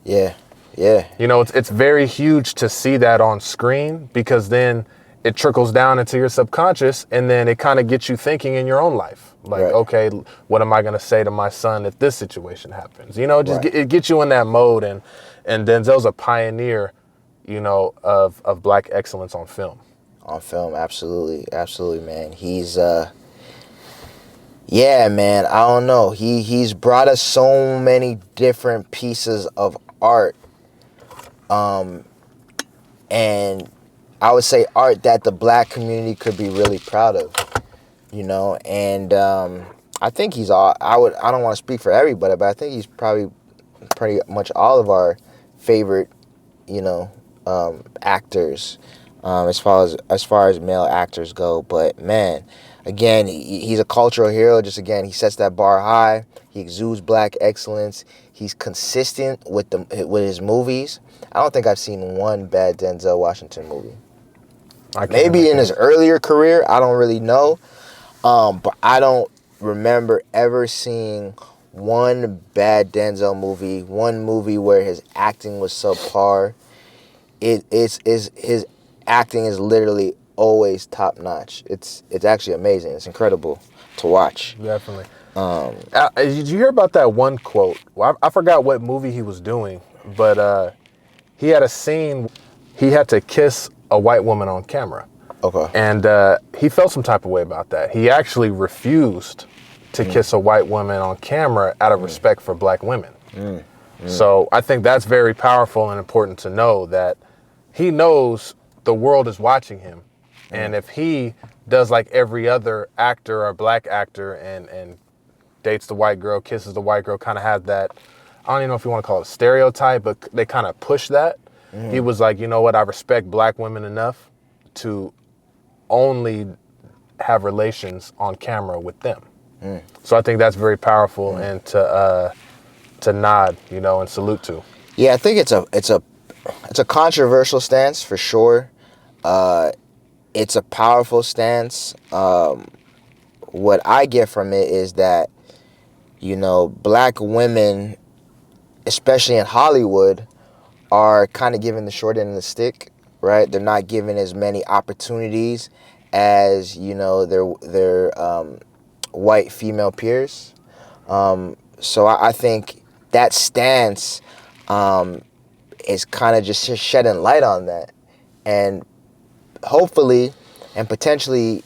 Yeah. Yeah. It's very huge to see that on screen, because then it trickles down into your subconscious, and then it kind of gets you thinking in your own life. Like, okay, what am I going to say to my son if this situation happens? It gets you in that mode, and Denzel's a pioneer, of black excellence on film. On film, absolutely, man. He's man, I don't know. He's brought us so many different pieces of art. And I would say art that the black community could be really proud of, and I think I don't want to speak for everybody, but I think he's probably pretty much all of our favorite actors, as far as male actors go. But man, again, he's a cultural hero. Just again, he sets that bar high. He exudes black excellence. He's consistent with his movies. I don't think I've seen one bad Denzel Washington movie. Maybe in his earlier career, I don't really know. But I don't remember ever seeing one bad Denzel movie, one movie where his acting was subpar. His acting is literally always top notch. It's actually amazing. It's incredible to watch. Definitely. Did you hear about that one quote? Well, I forgot what movie he was doing, but he had a scene. He had to kiss a white woman on camera. Okay. And he felt some type of way about that. He actually refused to kiss a white woman on camera out of respect for black women. So I think that's very powerful and important to know that he knows the world is watching him. And if he does like every other actor or black actor and dates the white girl, kisses the white girl, kind of has that, I don't even know if you want to call it a stereotype, but they kind of push that. He was like, you know what, I respect black women enough to only have relations on camera with them. So I think that's very powerful and to nod, and salute to. Yeah, I think it's a controversial stance for sure. It's a powerful stance. What I get from it is that, black women, especially in Hollywood, are kind of given the short end of the stick, right? They're not given as many opportunities as, their white female peers. So I think that stance is kind of just shedding light on that. And hopefully and potentially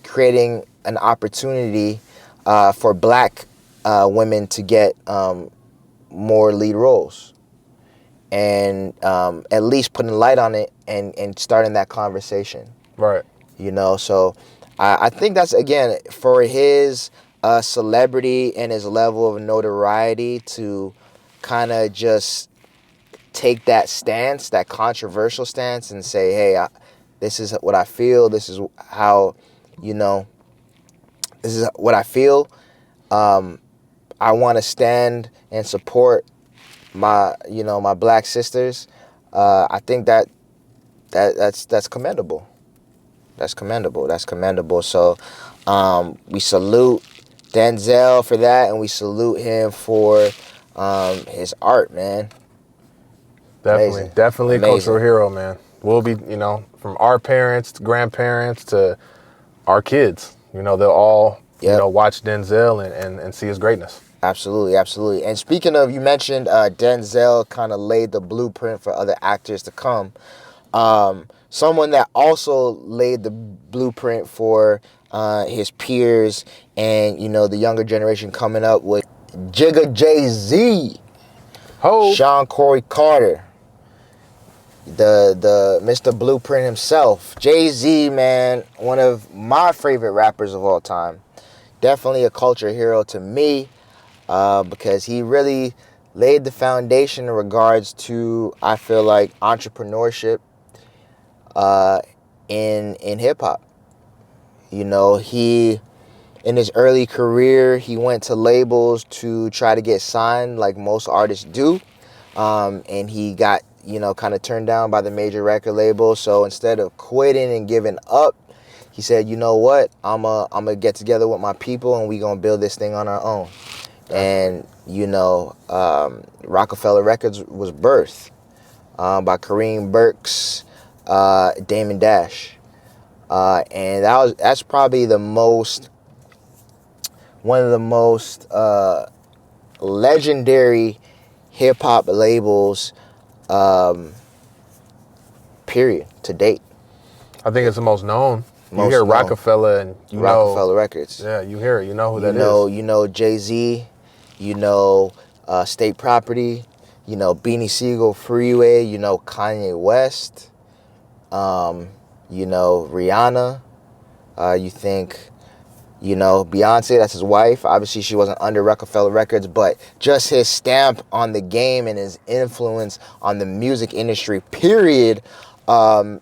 creating an opportunity for black women to get more lead roles. And at least putting light on it and starting that conversation. Right. So I think that's, again, for his celebrity and his level of notoriety to kind of just take that stance, that controversial stance, and say, hey, this is what I feel. This is how, this is what I feel. I want to stand and support my black sisters. I think that's commendable. That's commendable. So we salute Denzel for that, and we salute him for his art, man. Definitely a cultural hero, man. We'll be, from our parents to grandparents to our kids, they'll all, watch Denzel and see his greatness. Absolutely. And speaking of, you mentioned Denzel kind of laid the blueprint for other actors to come. Someone that also laid the blueprint for his peers and, the younger generation coming up with Jigga Jay-Z. Sean Corey Carter. The Mr. Blueprint himself. Jay-Z, man, one of my favorite rappers of all time. Definitely a culture hero to me. Because he really laid the foundation in regards to, I feel like, entrepreneurship in hip-hop. He, in his early career, he went to labels to try to get signed like most artists do. And he got, kind of turned down by the major record label. So instead of quitting and giving up, he said, you know what, I'm gonna get together with my people and we gonna build this thing on our own. And, Rockefeller Records was birthed by Kareem Burks, Damon Dash. And that's probably one of the most legendary hip-hop labels, period, to date. I think it's the most known. You hear Rockefeller and Rockefeller Records. Yeah, you hear it. You know who that is. You know Jay-Z. State Property. Beanie Siegel, Freeway. Kanye West. Rihanna. You think You know, Beyonce, that's his wife. Obviously, she wasn't under Rockefeller Records, but just his stamp on the game and his influence on the music industry, period,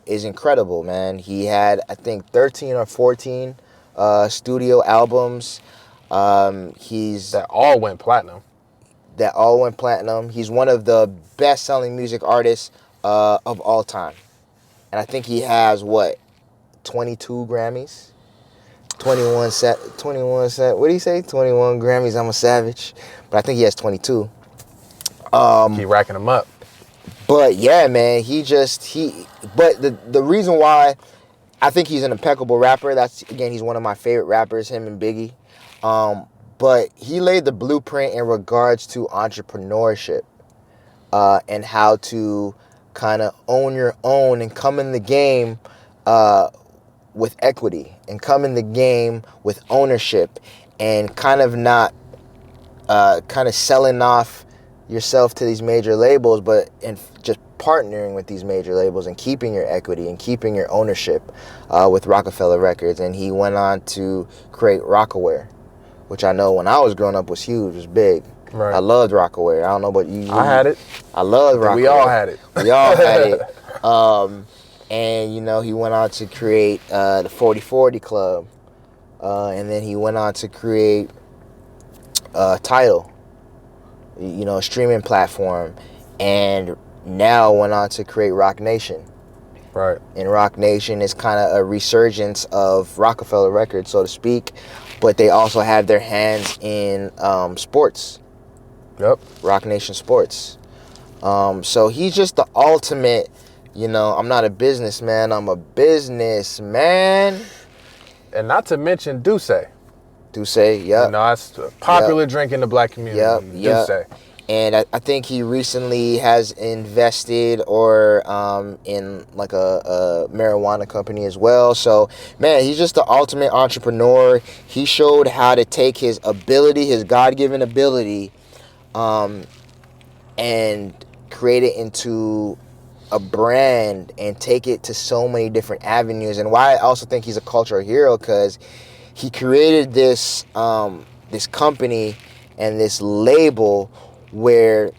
is incredible, man. He had, I think, 13 or 14 studio albums. He's That all went platinum. He's one of the best-selling music artists of all time. And I think he has, 22 Grammys? 21 set, what do you say? 21 Grammys, I'm a savage. But I think he has 22. Keep racking them up. But yeah, man, but the reason why I think he's an impeccable rapper, he's one of my favorite rappers, him and Biggie. But he laid the blueprint in regards to entrepreneurship and how to kind of own your own and come in the game with equity and come in the game with ownership and kind of not selling off yourself to these major labels, and just partnering with these major labels and keeping your equity and keeping your ownership with Rockefeller Records. And he went on to create Rocawear, which I know when I was growing up was huge, was big. Right. I loved Rocawear. I don't know about you. I had it. I loved Rocawear. We all had it. We all had it. And, you know, he went on to create the 40/40 Club. And then he went on to create Tidal, you know, a streaming platform. And now went on to create Roc Nation. Right. And Roc Nation is kind of a resurgence of Rockefeller Records, so to speak. But they also have their hands in sports. Yep. Roc Nation Sports. So he's just the ultimate, you know, I'm not a businessman, I'm a businessman. And not to mention Douce. Douce, yep. You know, that's a popular drink in the black community. Yep. Douce. And I think he recently has invested or in like a marijuana company as well. So, man, he's just the ultimate entrepreneur. He showed how to take his ability, his God-given ability, and create it into a brand and take it to so many different avenues. And why I also think he's a cultural hero, because he created this this company and this label where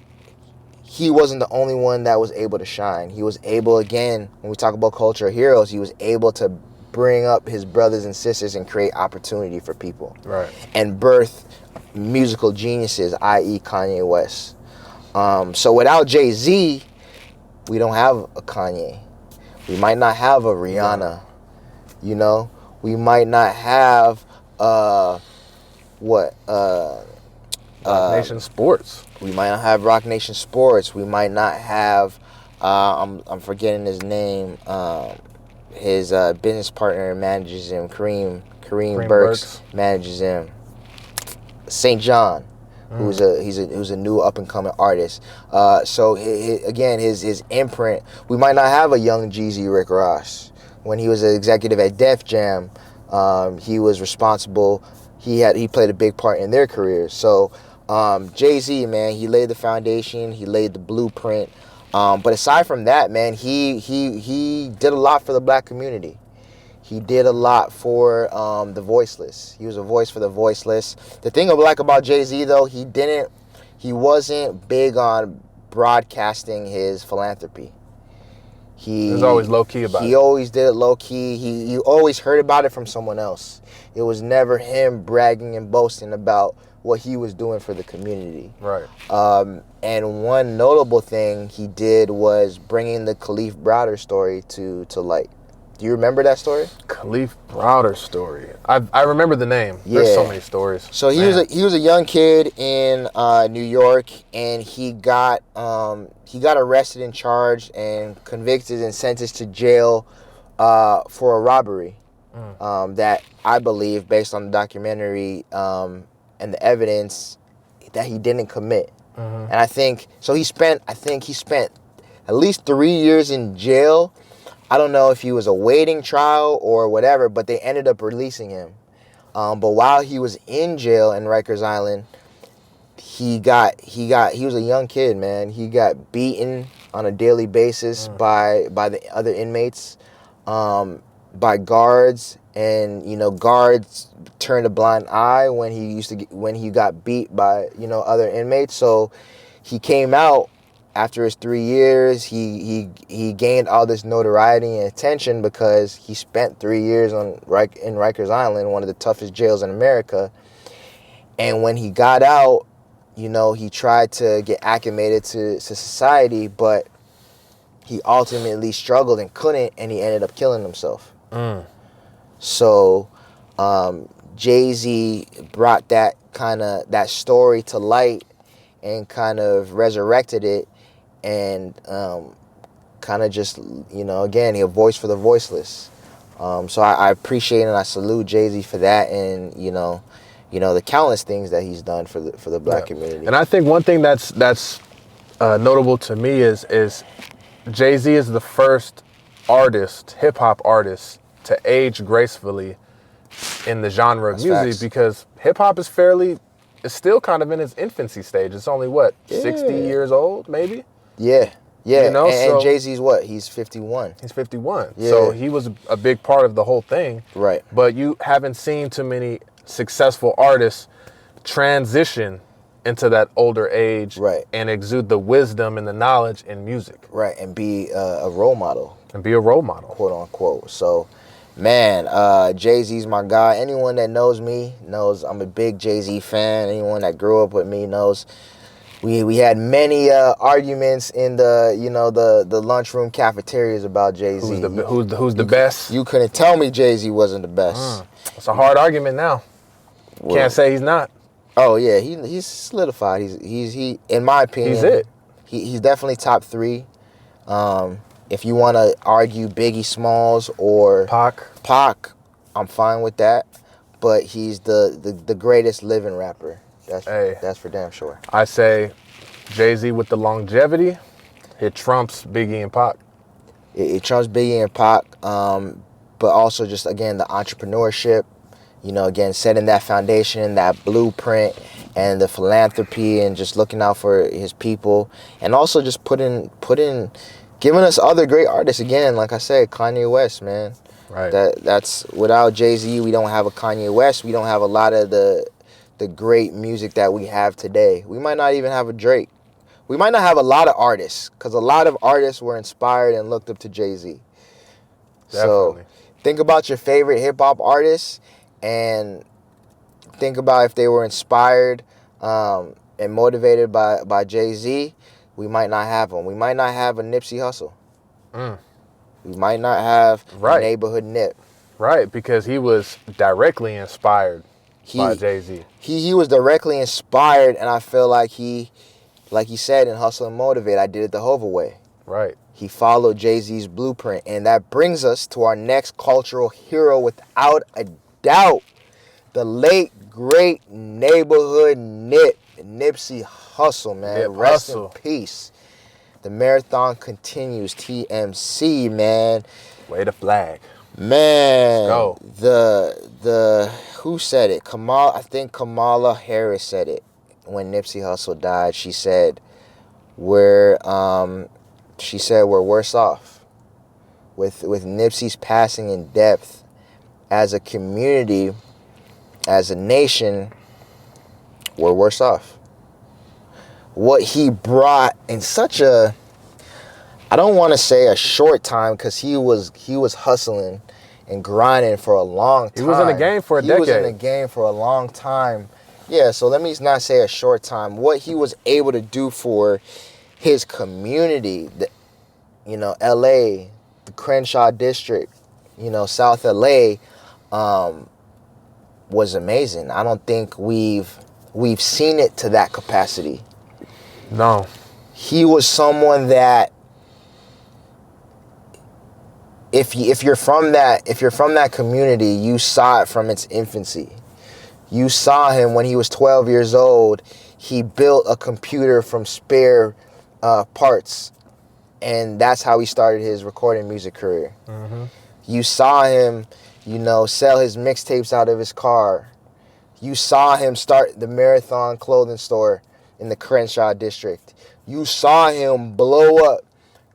he wasn't the only one that was able to shine. He was able, again, when we talk about cultural heroes, he was able to bring up his brothers and sisters and create opportunity for people. Right. And birth musical geniuses, i.e. Kanye West. So without Jay-Z, we don't have a Kanye. We might not have a Rihanna. You know? We might not have Roc Nation Sports. We might not have Roc Nation Sports. We might not have I'm forgetting his name. His business partner manages him. Kareem Burks manages him. St. John, who's a new up and coming artist. So again, his imprint. We might not have a young Jeezy Rick Ross. When he was an executive at Def Jam, he was responsible. He played a big part in their careers. So Jay-Z, man, he laid the foundation. He laid the blueprint. But aside from that, man, he did a lot for the black community. He did a lot for the voiceless. He was a voice for the voiceless. The thing I like about Jay-Z, though, he wasn't big on broadcasting his philanthropy. He was always low-key about it. He always did it low-key. You always heard about it from someone else. It was never him bragging and boasting about what he was doing for the community. Right. And one notable thing he did was bringing the Kalief Browder story to light. Do you remember that story? Kalief Browder story. I remember the name. Yeah. There's so many stories. So he was a young kid in New York, and he got arrested and charged and convicted and sentenced to jail for a robbery that I believe, based on the documentary and the evidence, that he didn't commit. And I think he spent at least 3 years in jail. I don't know if he was awaiting trial or whatever, but they ended up releasing him. But while he was in jail in Rikers Island, he was a young kid, man. He got beaten on a daily basis by the other inmates. by guards, and guards turned a blind eye when he got beat by other inmates. So he came out after his 3 years. He gained all this notoriety and attention because he spent 3 years in Rikers Island, one of the toughest jails in America. And when he got out, he tried to get acclimated to society, but he ultimately struggled and couldn't, and he ended up killing himself. So Jay-Z brought that story to light and kind of resurrected it, and kind of just, again, he a voice for the voiceless. So I appreciate and I salute Jay-Z for that, and the countless things that he's done for the black community. And I think one thing that's notable to me is Jay-Z is the first hip hop artist, to age gracefully in the genre of music, because hip hop is still kind of in its infancy stage. It's only 60 years old, maybe? Yeah. And Jay-Z's what? He's 51. He's 51. Yeah. So he was a big part of the whole thing. Right. But you haven't seen too many successful artists transition into that older age, right, and exude the wisdom and the knowledge in music. Right, and be a role model. Quote unquote. So, man, Jay-Z's my guy. Anyone that knows me knows I'm a big Jay-Z fan. Anyone that grew up with me knows we had many arguments in the lunchroom cafeterias about Jay-Z. Who's the best? You couldn't tell me Jay-Z wasn't the best. It's a hard argument now. Well, can't say he's not. Oh yeah, he's solidified. He in my opinion, he's it. He's definitely top 3. If you want to argue Biggie Smalls or Pac, I'm fine with that. But he's the greatest living rapper. That's for damn sure. I say Jay-Z with the longevity, it trumps Biggie and Pac. It trumps Biggie and Pac, but also just, again, the entrepreneurship, again, setting that foundation, that blueprint, and the philanthropy, and just looking out for his people, and also just giving us other great artists. Again, like I said, Kanye West, man. Right. That's without Jay-Z, we don't have a Kanye West. We don't have a lot of the great music that we have today. We might not even have a Drake. We might not have a lot of artists, because a lot of artists were inspired and looked up to Jay-Z. Definitely. So think about your favorite hip-hop artists, and think about if they were inspired and motivated by Jay-Z. We might not have them. We might not have a Nipsey Hussle. We might not have a Neighborhood Nip. Right, because he was directly inspired by Jay-Z. He was directly inspired, and I feel like he said in Hustle and Motivate, I did it the Hova way. Right. He followed Jay-Z's blueprint, and that brings us to our next cultural hero, without a doubt, the late, great Neighborhood Nip, Nipsey Hussle, man. Rest in peace. The marathon continues. TMC, man. Way to flag. Man. Let's go. Who said it? I think Kamala Harris said it when Nipsey Hussle died. She said we're worse off. With Nipsey's passing in depth, as a community, as a nation, we're worse off. What he brought in such a, I don't want to say a short time, because he was hustling and grinding for a long time. He was in the game for a decade. He was in the game for a long time. Yeah, so let me not say a short time. What he was able to do for his community, LA, the Crenshaw district, South LA, was amazing. I don't think we've seen it to that capacity. No. He was someone that if you're from that community, you saw it from its infancy. You saw him when he was 12 years old. He built a computer from spare parts, and that's how he started his recording music career. Mm-hmm. You saw him, sell his mixtapes out of his car. You saw him start the Marathon clothing store in the Crenshaw district. You saw him blow up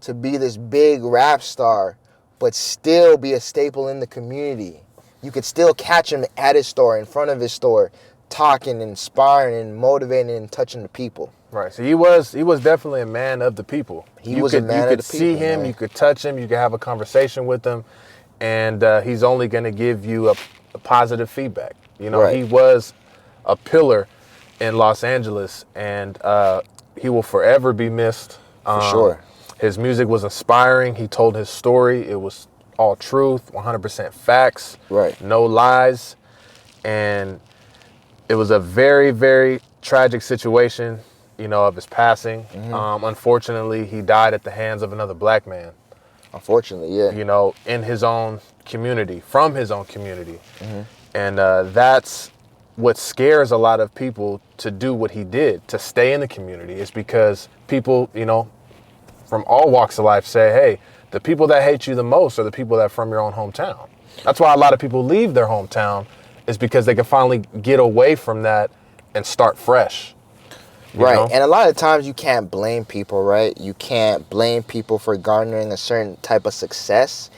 to be this big rap star, but still be a staple in the community. You could still catch him at his store, in front of his store, talking, inspiring, and motivating, and touching the people. Right. So he was definitely a man of the people. He was a man of the people. You could see him, man. You could touch him, you could have a conversation with him, and he's only going to give you a positive feedback. You know, Right. He was a pillar in Los Angeles, and he will forever be missed. For sure. His music was inspiring. He told his story. It was all truth, 100% facts, Right. no lies, and it was a very, very tragic situation, you know, of his passing. Unfortunately, he died at the hands of another black man. Unfortunately, yeah. You know, in his own community, from his own community. And that's what scares a lot of people to do what he did, to stay in the community, is because people, you know, from all walks of life say, hey, the people that hate you the most are the people that are from your own hometown. That's why a lot of people leave their hometown, is because they can finally get away from that and start fresh. Right. know? And a lot of times you can't blame people, right? You can't blame people for garnering a certain type of success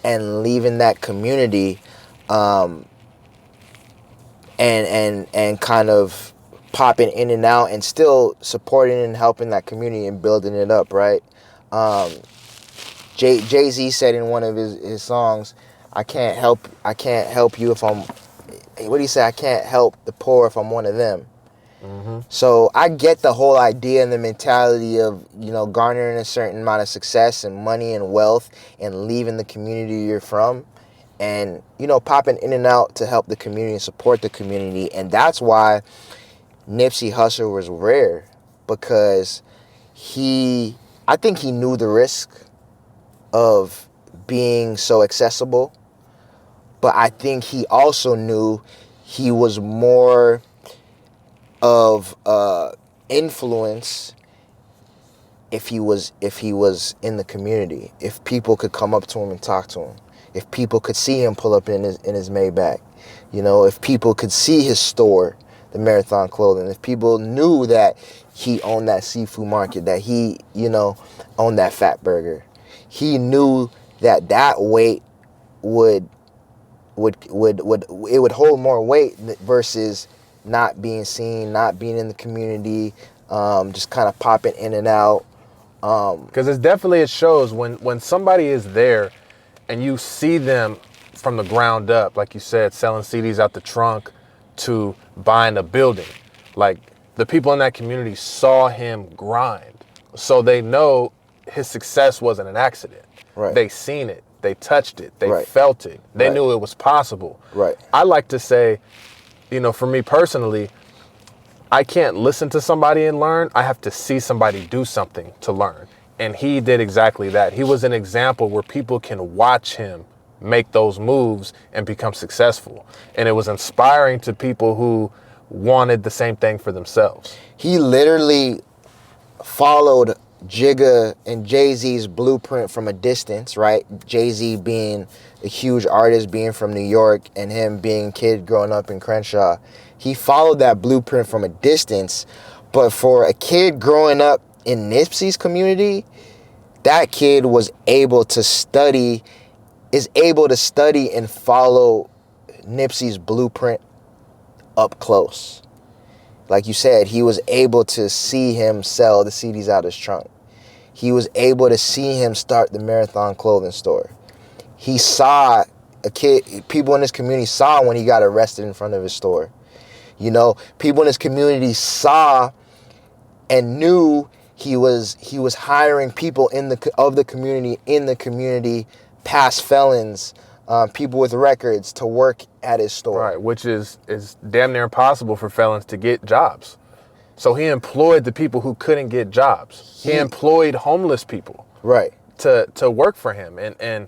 and leaving that community and kind of popping in and out and still supporting and helping that community and building it up, right? Jay-Z said in one of his songs, I can't help you if I'm, what do you say? I can't help the poor if I'm one of them. So I get the whole idea and the mentality of, you know, garnering a certain amount of success and money and wealth and leaving the community you're from and, you know, popping in and out to help the community and support the community. And that's why Nipsey Hussle was rare, because I think he knew the risk of being so accessible, but I think he also knew he was more of influence if he was in the community, if people could come up to him and talk to him, if people could see him pull up in his Maybach, you know, if people could see his store, the Marathon Clothing, if people knew that he owned that seafood market, that he, you know, owned that Fat Burger, he knew that weight would hold more weight versus not being seen, not being in the community, just kind of popping in and out. Because it shows when somebody is there and you see them from the ground up, like you said, selling CDs out the trunk to buying a building. Like, the people in that community saw him grind. So they know his success wasn't an accident. Right. They seen it. They touched it. They Right. felt it. They Right. knew it was possible. Right. I like to say, you know, for me personally, I can't listen to somebody and learn. I have to see somebody do something to learn. And he did exactly that. He was an example where people can watch him make those moves and become successful. And it was inspiring to people who wanted the same thing for themselves. He literally followed Jigga and Jay-Z's blueprint from a distance, right? Jay-Z being a huge artist, being from New York, and him being a kid growing up in Crenshaw. He followed that blueprint from a distance, but for a kid growing up in Nipsey's community, that kid is able to study and follow Nipsey's blueprint up close. Like you said, he was able to see him sell the CDs out his trunk. He was able to see him start the Marathon Clothing store. He saw people in his community saw when he got arrested in front of his store. You know, people in his community saw and knew he was hiring people in the community, past felons, people with records to work at his store. Right, which is damn near impossible for felons to get jobs. So he employed the people who couldn't get jobs. He employed homeless people. Right. To work for him. And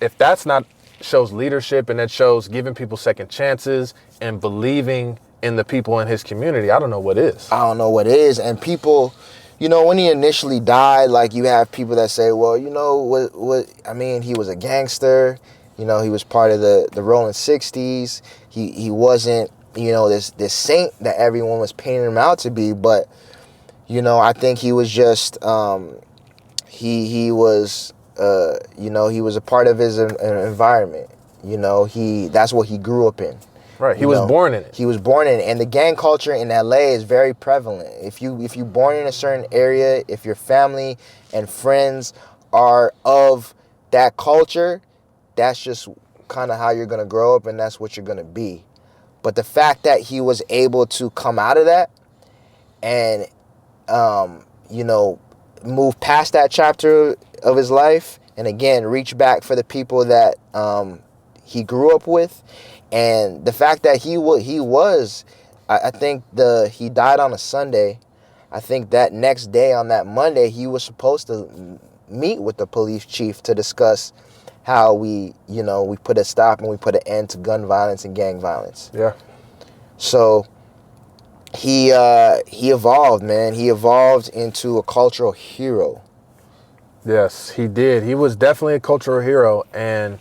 if that's not shows leadership, and that shows giving people second chances and believing in the people in his community, I don't know what is. I don't know what is. And people, you know, when he initially died, like, you have people that say, well, you know, what I mean, he was a gangster. You know, he was part of the Rolling 60s. He wasn't, you know, this saint that everyone was painting him out to be. But, you know, I think he was just, he was you know, he was a part of his environment. You know, that's what he grew up in. Right, he was born in it. He was born in it, and the gang culture in LA is very prevalent. If you born in a certain area, if your family and friends are of that culture, that's just kind of how you're gonna grow up, and that's what you're gonna be. But the fact that he was able to come out of that and, you know, move past that chapter of his life, and again reach back for the people that he grew up with. And the fact that he was, I think he died on a Sunday. I think that next day on that Monday, he was supposed to meet with the police chief to discuss how we put a stop and we put an end to gun violence and gang violence. Yeah. So he evolved, man. He evolved into a cultural hero. Yes, he did. He was definitely a cultural hero, and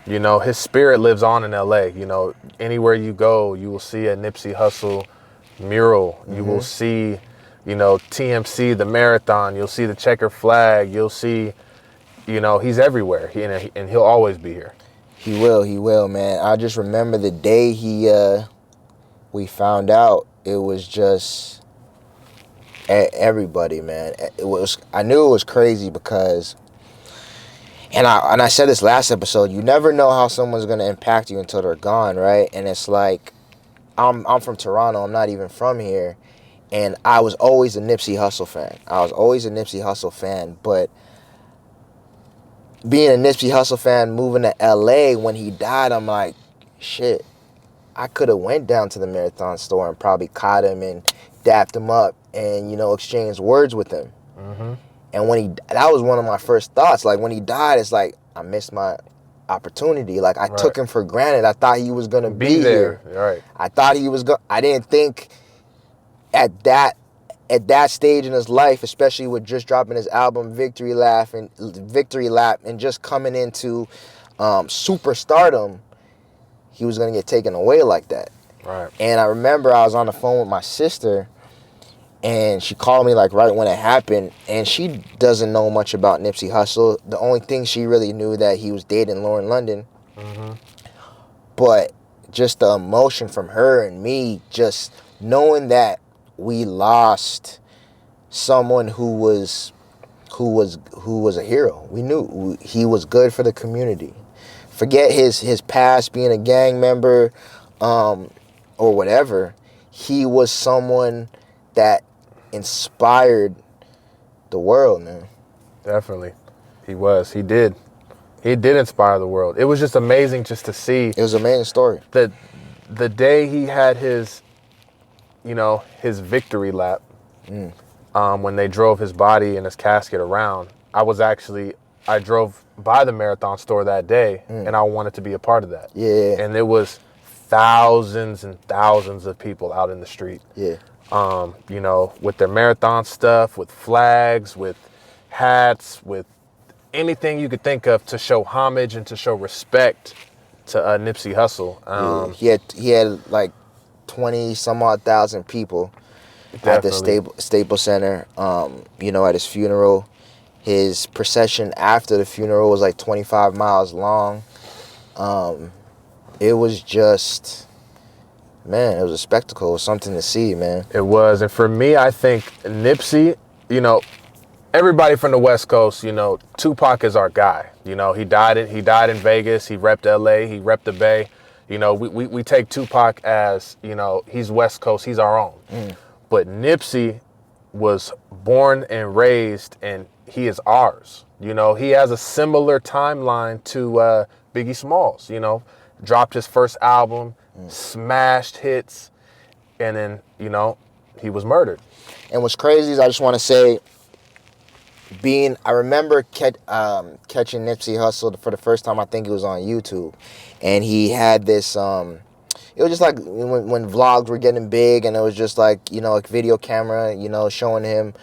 you know, his spirit lives on in LA. You know, anywhere you go, you will see a Nipsey Hussle mural. Mm-hmm. You will see, you know, TMC, the marathon. You'll see the checker flag. You'll see, you know, he's everywhere. And he'll always be here. He will, man. I just remember the day we found out. It was just everybody, man. I knew it was crazy because, and I said this last episode, you never know how someone's gonna impact you until they're gone, right? And it's like, I'm from Toronto. I'm not even from here, and I was always a Nipsey Hussle fan. But being a Nipsey Hussle fan, moving to LA when he died, I'm like, shit. I could have went down to the Marathon store and probably caught him and dapped him up and, you know, exchanged words with him. Mm-hmm. And that was one of my first thoughts. Like, when he died, it's like, I missed my opportunity. Like, I took him for granted. I thought he was going to be there. Here. Right. I thought he was I didn't think at that stage in his life, especially with just dropping his album Victory Lap and just coming into superstardom, he was going to get taken away like that. Right. And I remember I was on the phone with my sister, and she called me like right when it happened, and she doesn't know much about Nipsey Hussle. The only thing she really knew that he was dating Lauren London. Mm-hmm. But just the emotion from her and me, just knowing that we lost someone who was a hero. We knew he was good for the community. Forget his past being a gang member or whatever. He was someone that inspired the world, man. Definitely. He was. He did. He did inspire the world. It was just amazing just to see. It was an amazing story. The day he had his victory lap, when they drove his body and his casket around, I drove by the Marathon store that day, and I wanted to be a part of that. Yeah. And there was thousands and thousands of people out in the street. Yeah. You know, with their Marathon stuff, with flags, with hats, with anything you could think of to show homage and to show respect to Nipsey Hussle. He had like 20 some odd thousand people at the Staples Center. You know, at his funeral. His procession after the funeral was like 25 miles long. It was just, man, it was a spectacle. It was something to see, man. It was. And for me, I think Nipsey, you know, everybody from the West Coast, you know, Tupac is our guy. You know, he died in Vegas. He repped LA. He repped the Bay. You know, we take Tupac as, you know, he's West Coast. He's our own. But Nipsey was born and raised, and he is ours. You know, he has a similar timeline to Biggie Smalls. You know, dropped his first album, smashed hits, and then, you know, he was murdered. And what's crazy is I just want to say, I remember catching Nipsey Hussle for the first time. I think it was on YouTube, and he had this. It was just like when vlogs were getting big, and it was just like, you know, a video camera, you know, showing him,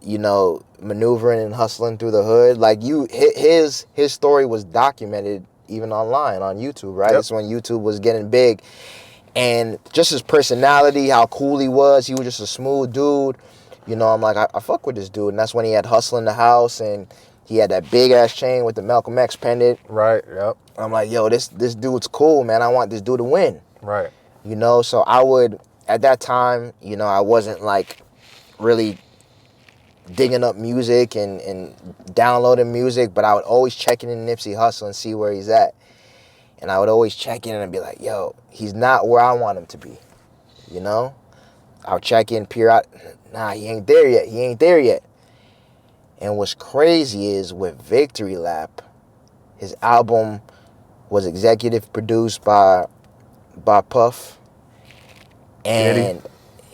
you know, maneuvering and hustling through the hood. Like his story was documented even online on YouTube, right? That's when YouTube was getting big, and just his personality, how cool he was just a smooth dude. You know, I'm like, I fuck with this dude. And that's when he had Hustle in the House, and He had that big ass chain with the Malcolm X pendant. Right. Yep. I'm like, yo, this dude's cool, man. I want this dude to win. Right. You know, so I would, at that time, you know, I wasn't like really digging up music and downloading music, but I would always check in Nipsey Hussle and see where he's at. And I would always check in and be like, yo, he's not where I want him to be. You know? I would check in, peer out. Nah, he ain't there yet. He ain't there yet. And what's crazy is with Victory Lap, his album was executive produced by Puff. And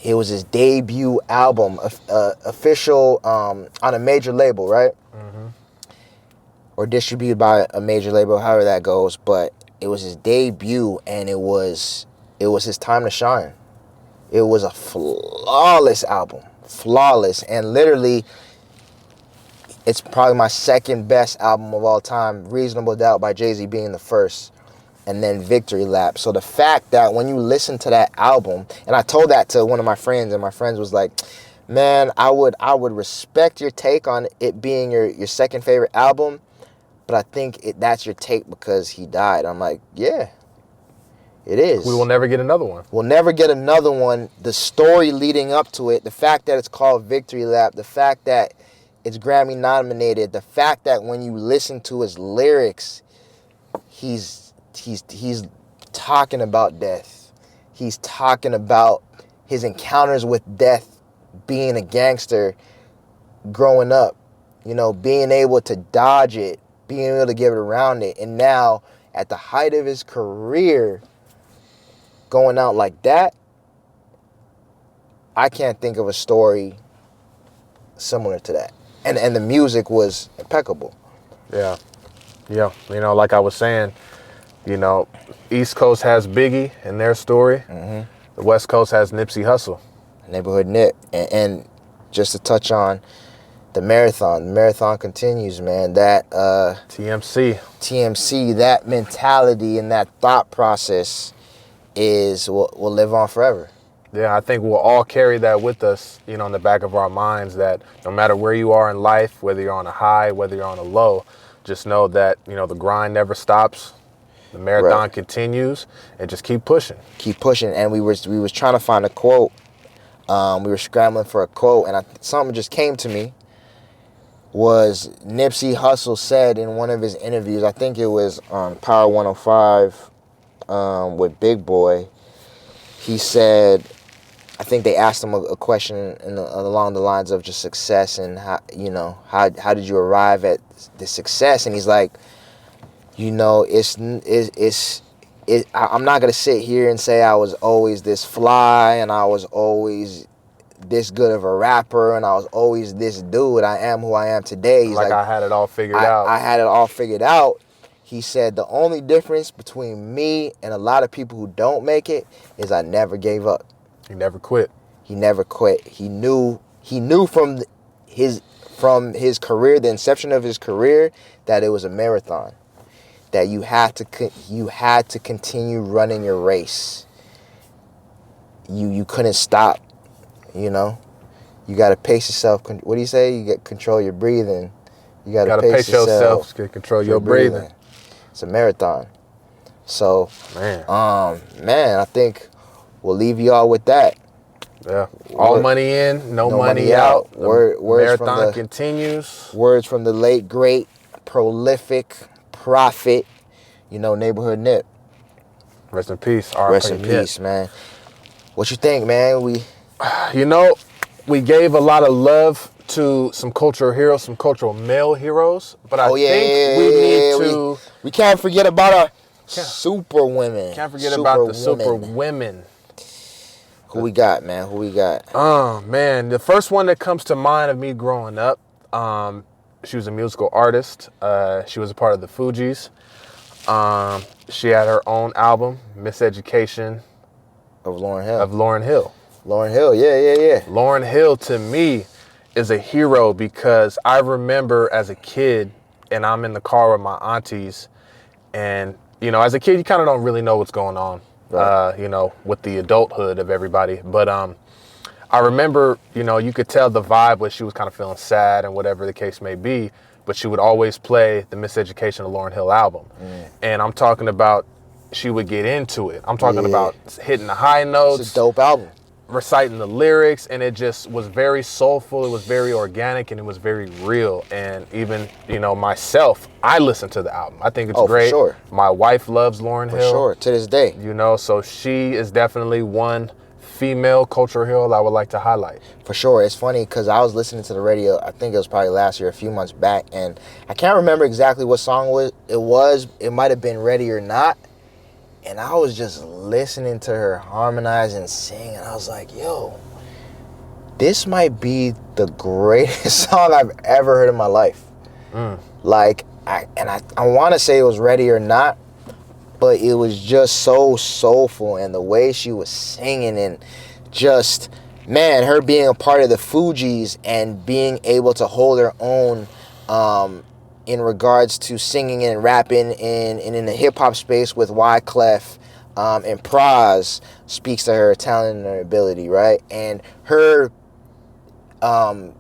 it was his debut album, official on a major label, right? Mm-hmm. Or distributed by a major label, however that goes. But it was his debut, and it was his time to shine. It was a flawless album, flawless, and literally, it's probably my second best album of all time. Reasonable Doubt by Jay-Z being the first, and then Victory Lap. So the fact that when you listen to that album, and I told that to one of my friends, and my friends was like, man, I would respect your take on it being your second favorite album, but I think that's your take because he died. I'm like, yeah, it is. We will never get another one. We'll never get another one. The story leading up to it, the fact that it's called Victory Lap, the fact that it's Grammy nominated, the fact that when you listen to his lyrics, he's talking about death. He's talking about his encounters with death, being a gangster, growing up, you know, being able to dodge it, being able to get around it. And now, at the height of his career, going out like that, I can't think of a story similar to that. And the music was impeccable. Yeah. Yeah. You know, like I was saying, you know, East Coast has Biggie and their story. Mm-hmm. The West Coast has Nipsey Hussle. Neighborhood Nip. And just to touch on the marathon continues, man. That TMC, that mentality and that thought process will live on forever. Yeah, I think we'll all carry that with us, you know, in the back of our minds, that no matter where you are in life, whether you're on a high, whether you're on a low, just know that, you know, the grind never stops. The marathon continues, and just keep pushing. Keep pushing. And we was trying to find a quote. We were scrambling for a quote, and something just came to me. Was Nipsey Hussle said in one of his interviews, I think it was on Power 105 with Big Boy. He said, I think they asked him a question along the lines of just success and how did you arrive at the success? And he's like, you know, I'm not gonna sit here and say I was always this fly and I was always this good of a rapper and I was always this dude. I am who I am today. He's like I had it all figured out. I had it all figured out. He said the only difference between me and a lot of people who don't make it is I never gave up. He never quit. He never quit. He knew from his career, the inception of his career, that it was a marathon. That you had to continue running your race. You couldn't stop. You know, you got to pace yourself. What do you say? You got control your breathing. You got to pace yourself to control your breathing. It's a marathon. So, man, I think we'll leave you all with that. Yeah. All money in, no money out. Words marathon continues. Words from the late, great, prolific prophet, you know, Neighborhood Nip. Rest in peace. Rest in peace, man. What you think, man? You know, we gave a lot of love to some cultural heroes, some cultural male heroes, but I think we need to... We can't forget about our super women. Can't forget about the super women. Who we got, man? Who we got? Oh, man. The first one that comes to mind of me growing up, she was a musical artist. She was a part of the Fugees. She had her own album, Miseducation of Lauryn Hill. Lauryn Hill, yeah. Lauryn Hill, to me, is a hero because I remember as a kid, and I'm in the car with my aunties, and, you know, as a kid, you kind of don't really know what's going on, right. You know, with the adulthood of everybody. But I remember, you know, you could tell the vibe when she was kind of feeling sad and whatever the case may be. but she would always play the Miseducation of Lauryn Hill album. And I'm talking about, she would get into it. I'm talking about hitting the high notes. It's a dope album. Reciting the lyrics, and it just was very soulful. It was very organic, and it was very real. And even, you know, myself, I listen to the album. I think it's great. For sure. My wife loves Lauryn Hill. For sure, to this day. You know, so she is definitely one female cultural hero I would like to highlight. For sure. It's funny because I was listening to the radio, I think it was probably last year, a few months back, and I can't remember exactly what song it was. It might have been Ready or Not. And I was just listening to her harmonize and sing, and I was like, yo, this might be the greatest song I've ever heard in my life. Like, I want to say it was Ready or Not, but it was just so soulful, and the way she was singing, and just, man, her being a part of the Fugees and being able to hold her own in regards to singing and rapping and in the hip-hop space with Wyclef and Pras speaks to her talent and her ability, right? And her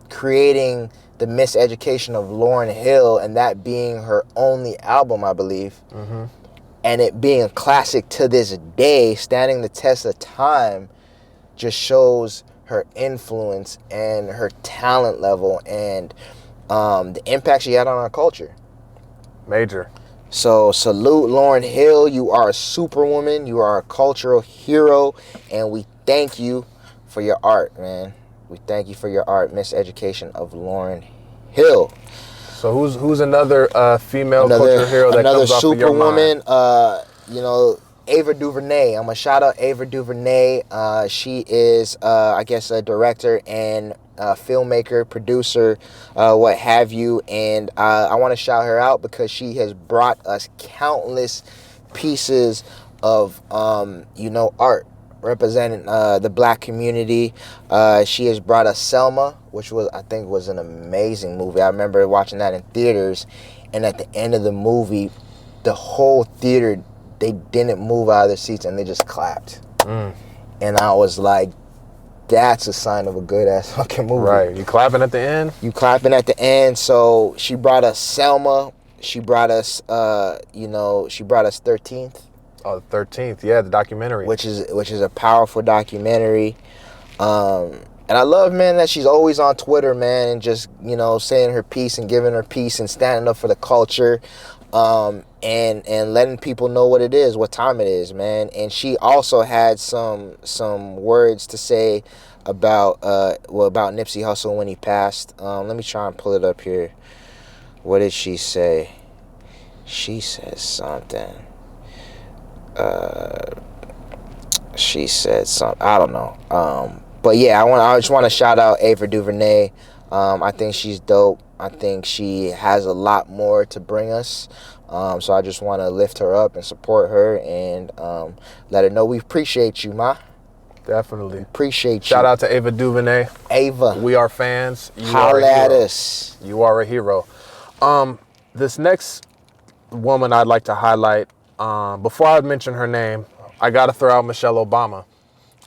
creating the Miseducation of Lauryn Hill, and that being her only album, I believe, and it being a classic to this day, standing the test of time, just shows her influence and her talent level and the impact she had on our culture. Major. So salute Lauryn Hill. You are a superwoman. You are a cultural hero, and we thank you for your art, man. We thank you for your art, Miseducation of Lauryn Hill. So who's another female cultural hero that comes off of your mind? Another superwoman, you know, Ava DuVernay. I'm gonna shout out Ava DuVernay. She is, I guess, a director and filmmaker, producer, what have you. And I want to shout her out because she has brought us countless pieces of, you know, art representing the black community. She has brought us Selma, which I think was an amazing movie. I remember watching that in theaters, and at the end of the movie, the whole theater, they didn't move out of their seats and they just clapped. And I was like, that's a sign of a good ass fucking movie. Right. You clapping at the end? You clapping at the end. So she brought us Selma. She brought us, you know, she brought us 13th. Oh, the 13th. Yeah, the documentary. Which is a powerful documentary. And I love, man, that she's always on Twitter, man, and just, you know, saying her piece and giving her piece and standing up for the culture. And letting people know what it is, what time it is, man. And she also had some words to say about about Nipsey Hussle when he passed. Let me try and pull it up here. What did she say? She said something. She said something. I don't know. But yeah, I just want to shout out Ava DuVernay. I think she's dope. I think she has a lot more to bring us. So I just want to lift her up and support her and let her know we appreciate you, ma. Definitely. Appreciate you. Shout out to Ava DuVernay. Ava. We are fans. You Holla at us. You are a hero. This next woman I'd like to highlight, before I mention her name, I got to throw out Michelle Obama.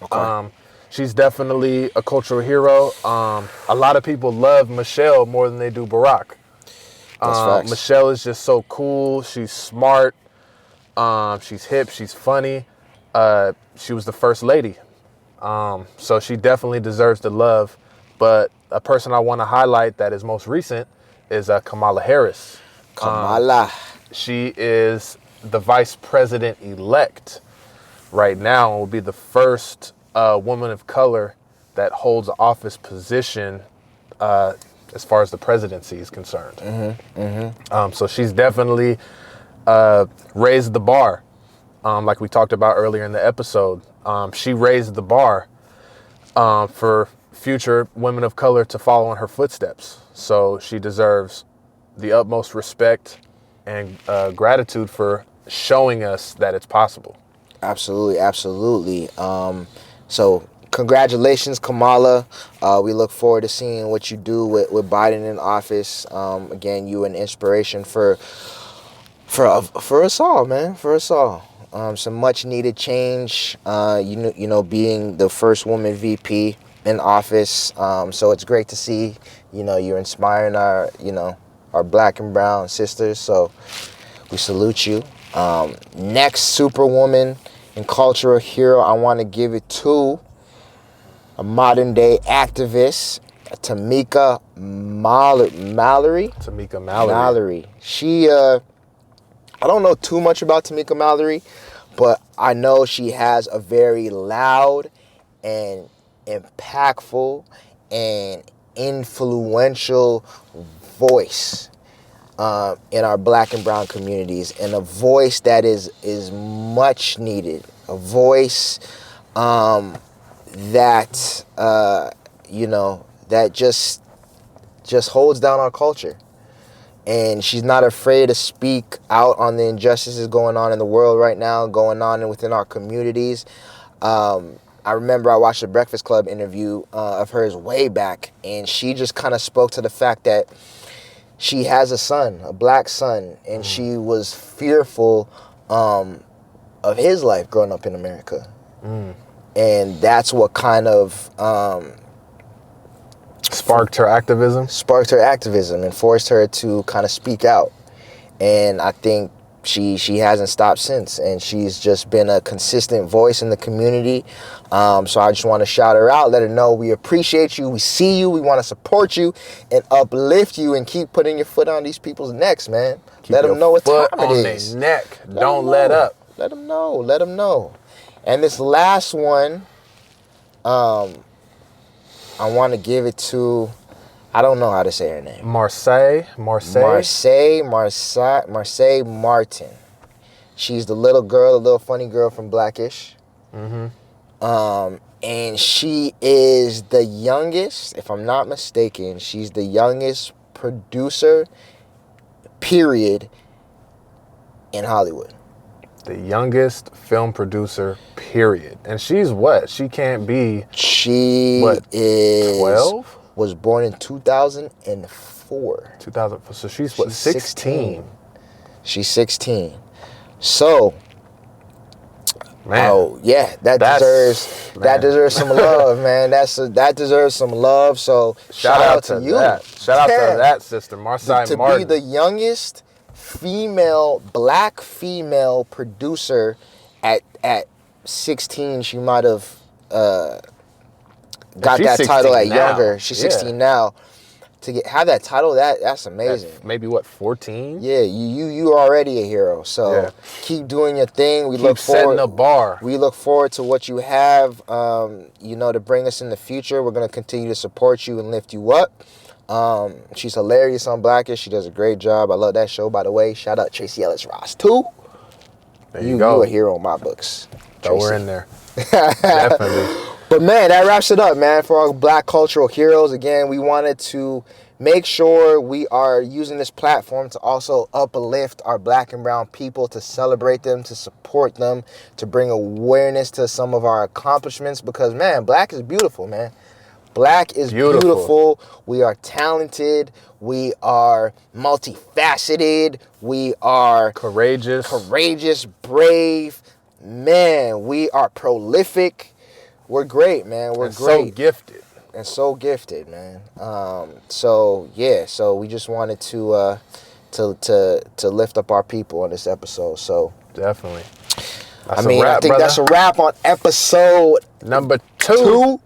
Okay. She's definitely a cultural hero. A lot of people love Michelle more than they do Barack. Michelle is just so cool. She's smart. She's hip. She's funny. She was the first lady. So she definitely deserves the love. But a person I want to highlight that is most recent is Kamala Harris. Kamala. She is the vice president-elect right now and will be the first woman of color that holds an office position as far as the presidency is concerned. So she's definitely raised the bar, like we talked about earlier in the episode. She raised the bar for future women of color to follow in her footsteps. So she deserves the utmost respect and gratitude for showing us that it's possible. Absolutely, absolutely. So congratulations, Kamala. We look forward to seeing what you do with Biden in office. Again, you an inspiration for us all, man. For us all. Some much needed change. You know, being the first woman VP in office. So it's great to see. You know, you're inspiring our our black and brown sisters. So we salute you. Next superwoman and cultural hero, I want to give it to a modern day activist, Tamika Mallory. Tamika Mallory. Mallory. She, I don't know too much about Tamika Mallory, but I know she has a very loud and impactful and influential voice in our black and brown communities, and a voice that is much needed. A voice that that just holds down our culture. And she's not afraid to speak out on the injustices going on in the world right now, going on within our communities. I remember I watched a Breakfast Club interview of hers way back, and she just kind of spoke to the fact that she has a son, a black son, and she was fearful of his life growing up in America. And that's what kind of sparked her activism and forced her to kind of speak out. And I think she hasn't stopped since, and she's just been a consistent voice in the community. So I just want to shout her out, let her know we appreciate you, we see you, we want to support you and uplift you, and keep putting your foot on these people's necks, man. Let them know what time it is. Their neck. Don't let up. Let them know. And this last one, I want to give it to, I don't know how to say her name. Marsai Martin. She's the little funny girl from Blackish. And she is the youngest, if I'm not mistaken, she's the youngest producer, period, in Hollywood. The youngest film producer, period. And she's what? She can't be... She is... 12? Was born in 2004. 2004. So she's what, 16? She's 16. So... Man. Oh, yeah, that deserves some love, man. That deserves some love. So shout out to you. Shout out to that sister, Marsai Martin. To be the youngest black female producer at 16, she might have got that title at younger. She's 16 now. To have that title, that's amazing. Maybe what, 14? Yeah, you already a hero. So keep doing your thing. We look forward setting the bar. We look forward to what you have, to bring us in the future. We're gonna continue to support you and lift you up. She's hilarious on Blackish. She does a great job. I love that show, by the way. Shout out Tracy Ellis Ross too. There you go. You a hero in my books. Throw her in there. Definitely. But man, that wraps it up, man, for our black cultural heroes. Again, we wanted to make sure we are using this platform to also uplift our black and brown people, to celebrate them, to support them, to bring awareness to some of our accomplishments, because, man, black is beautiful, man. Black is beautiful. We are talented. We are multifaceted. We are courageous, brave. Man, we are prolific. We're great, man. We're great. So gifted, man. So we just wanted to lift up our people on this episode. So definitely. I think that's a wrap on episode number 2.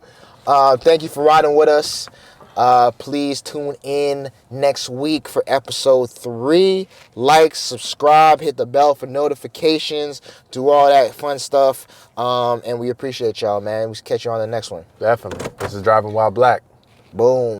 Thank you for riding with us. Please tune in next week for episode 3. Like, subscribe, hit the bell for notifications, do all that fun stuff. And we appreciate y'all, man. We'll catch you on the next one. Definitely. This is Driving While Black. Boom.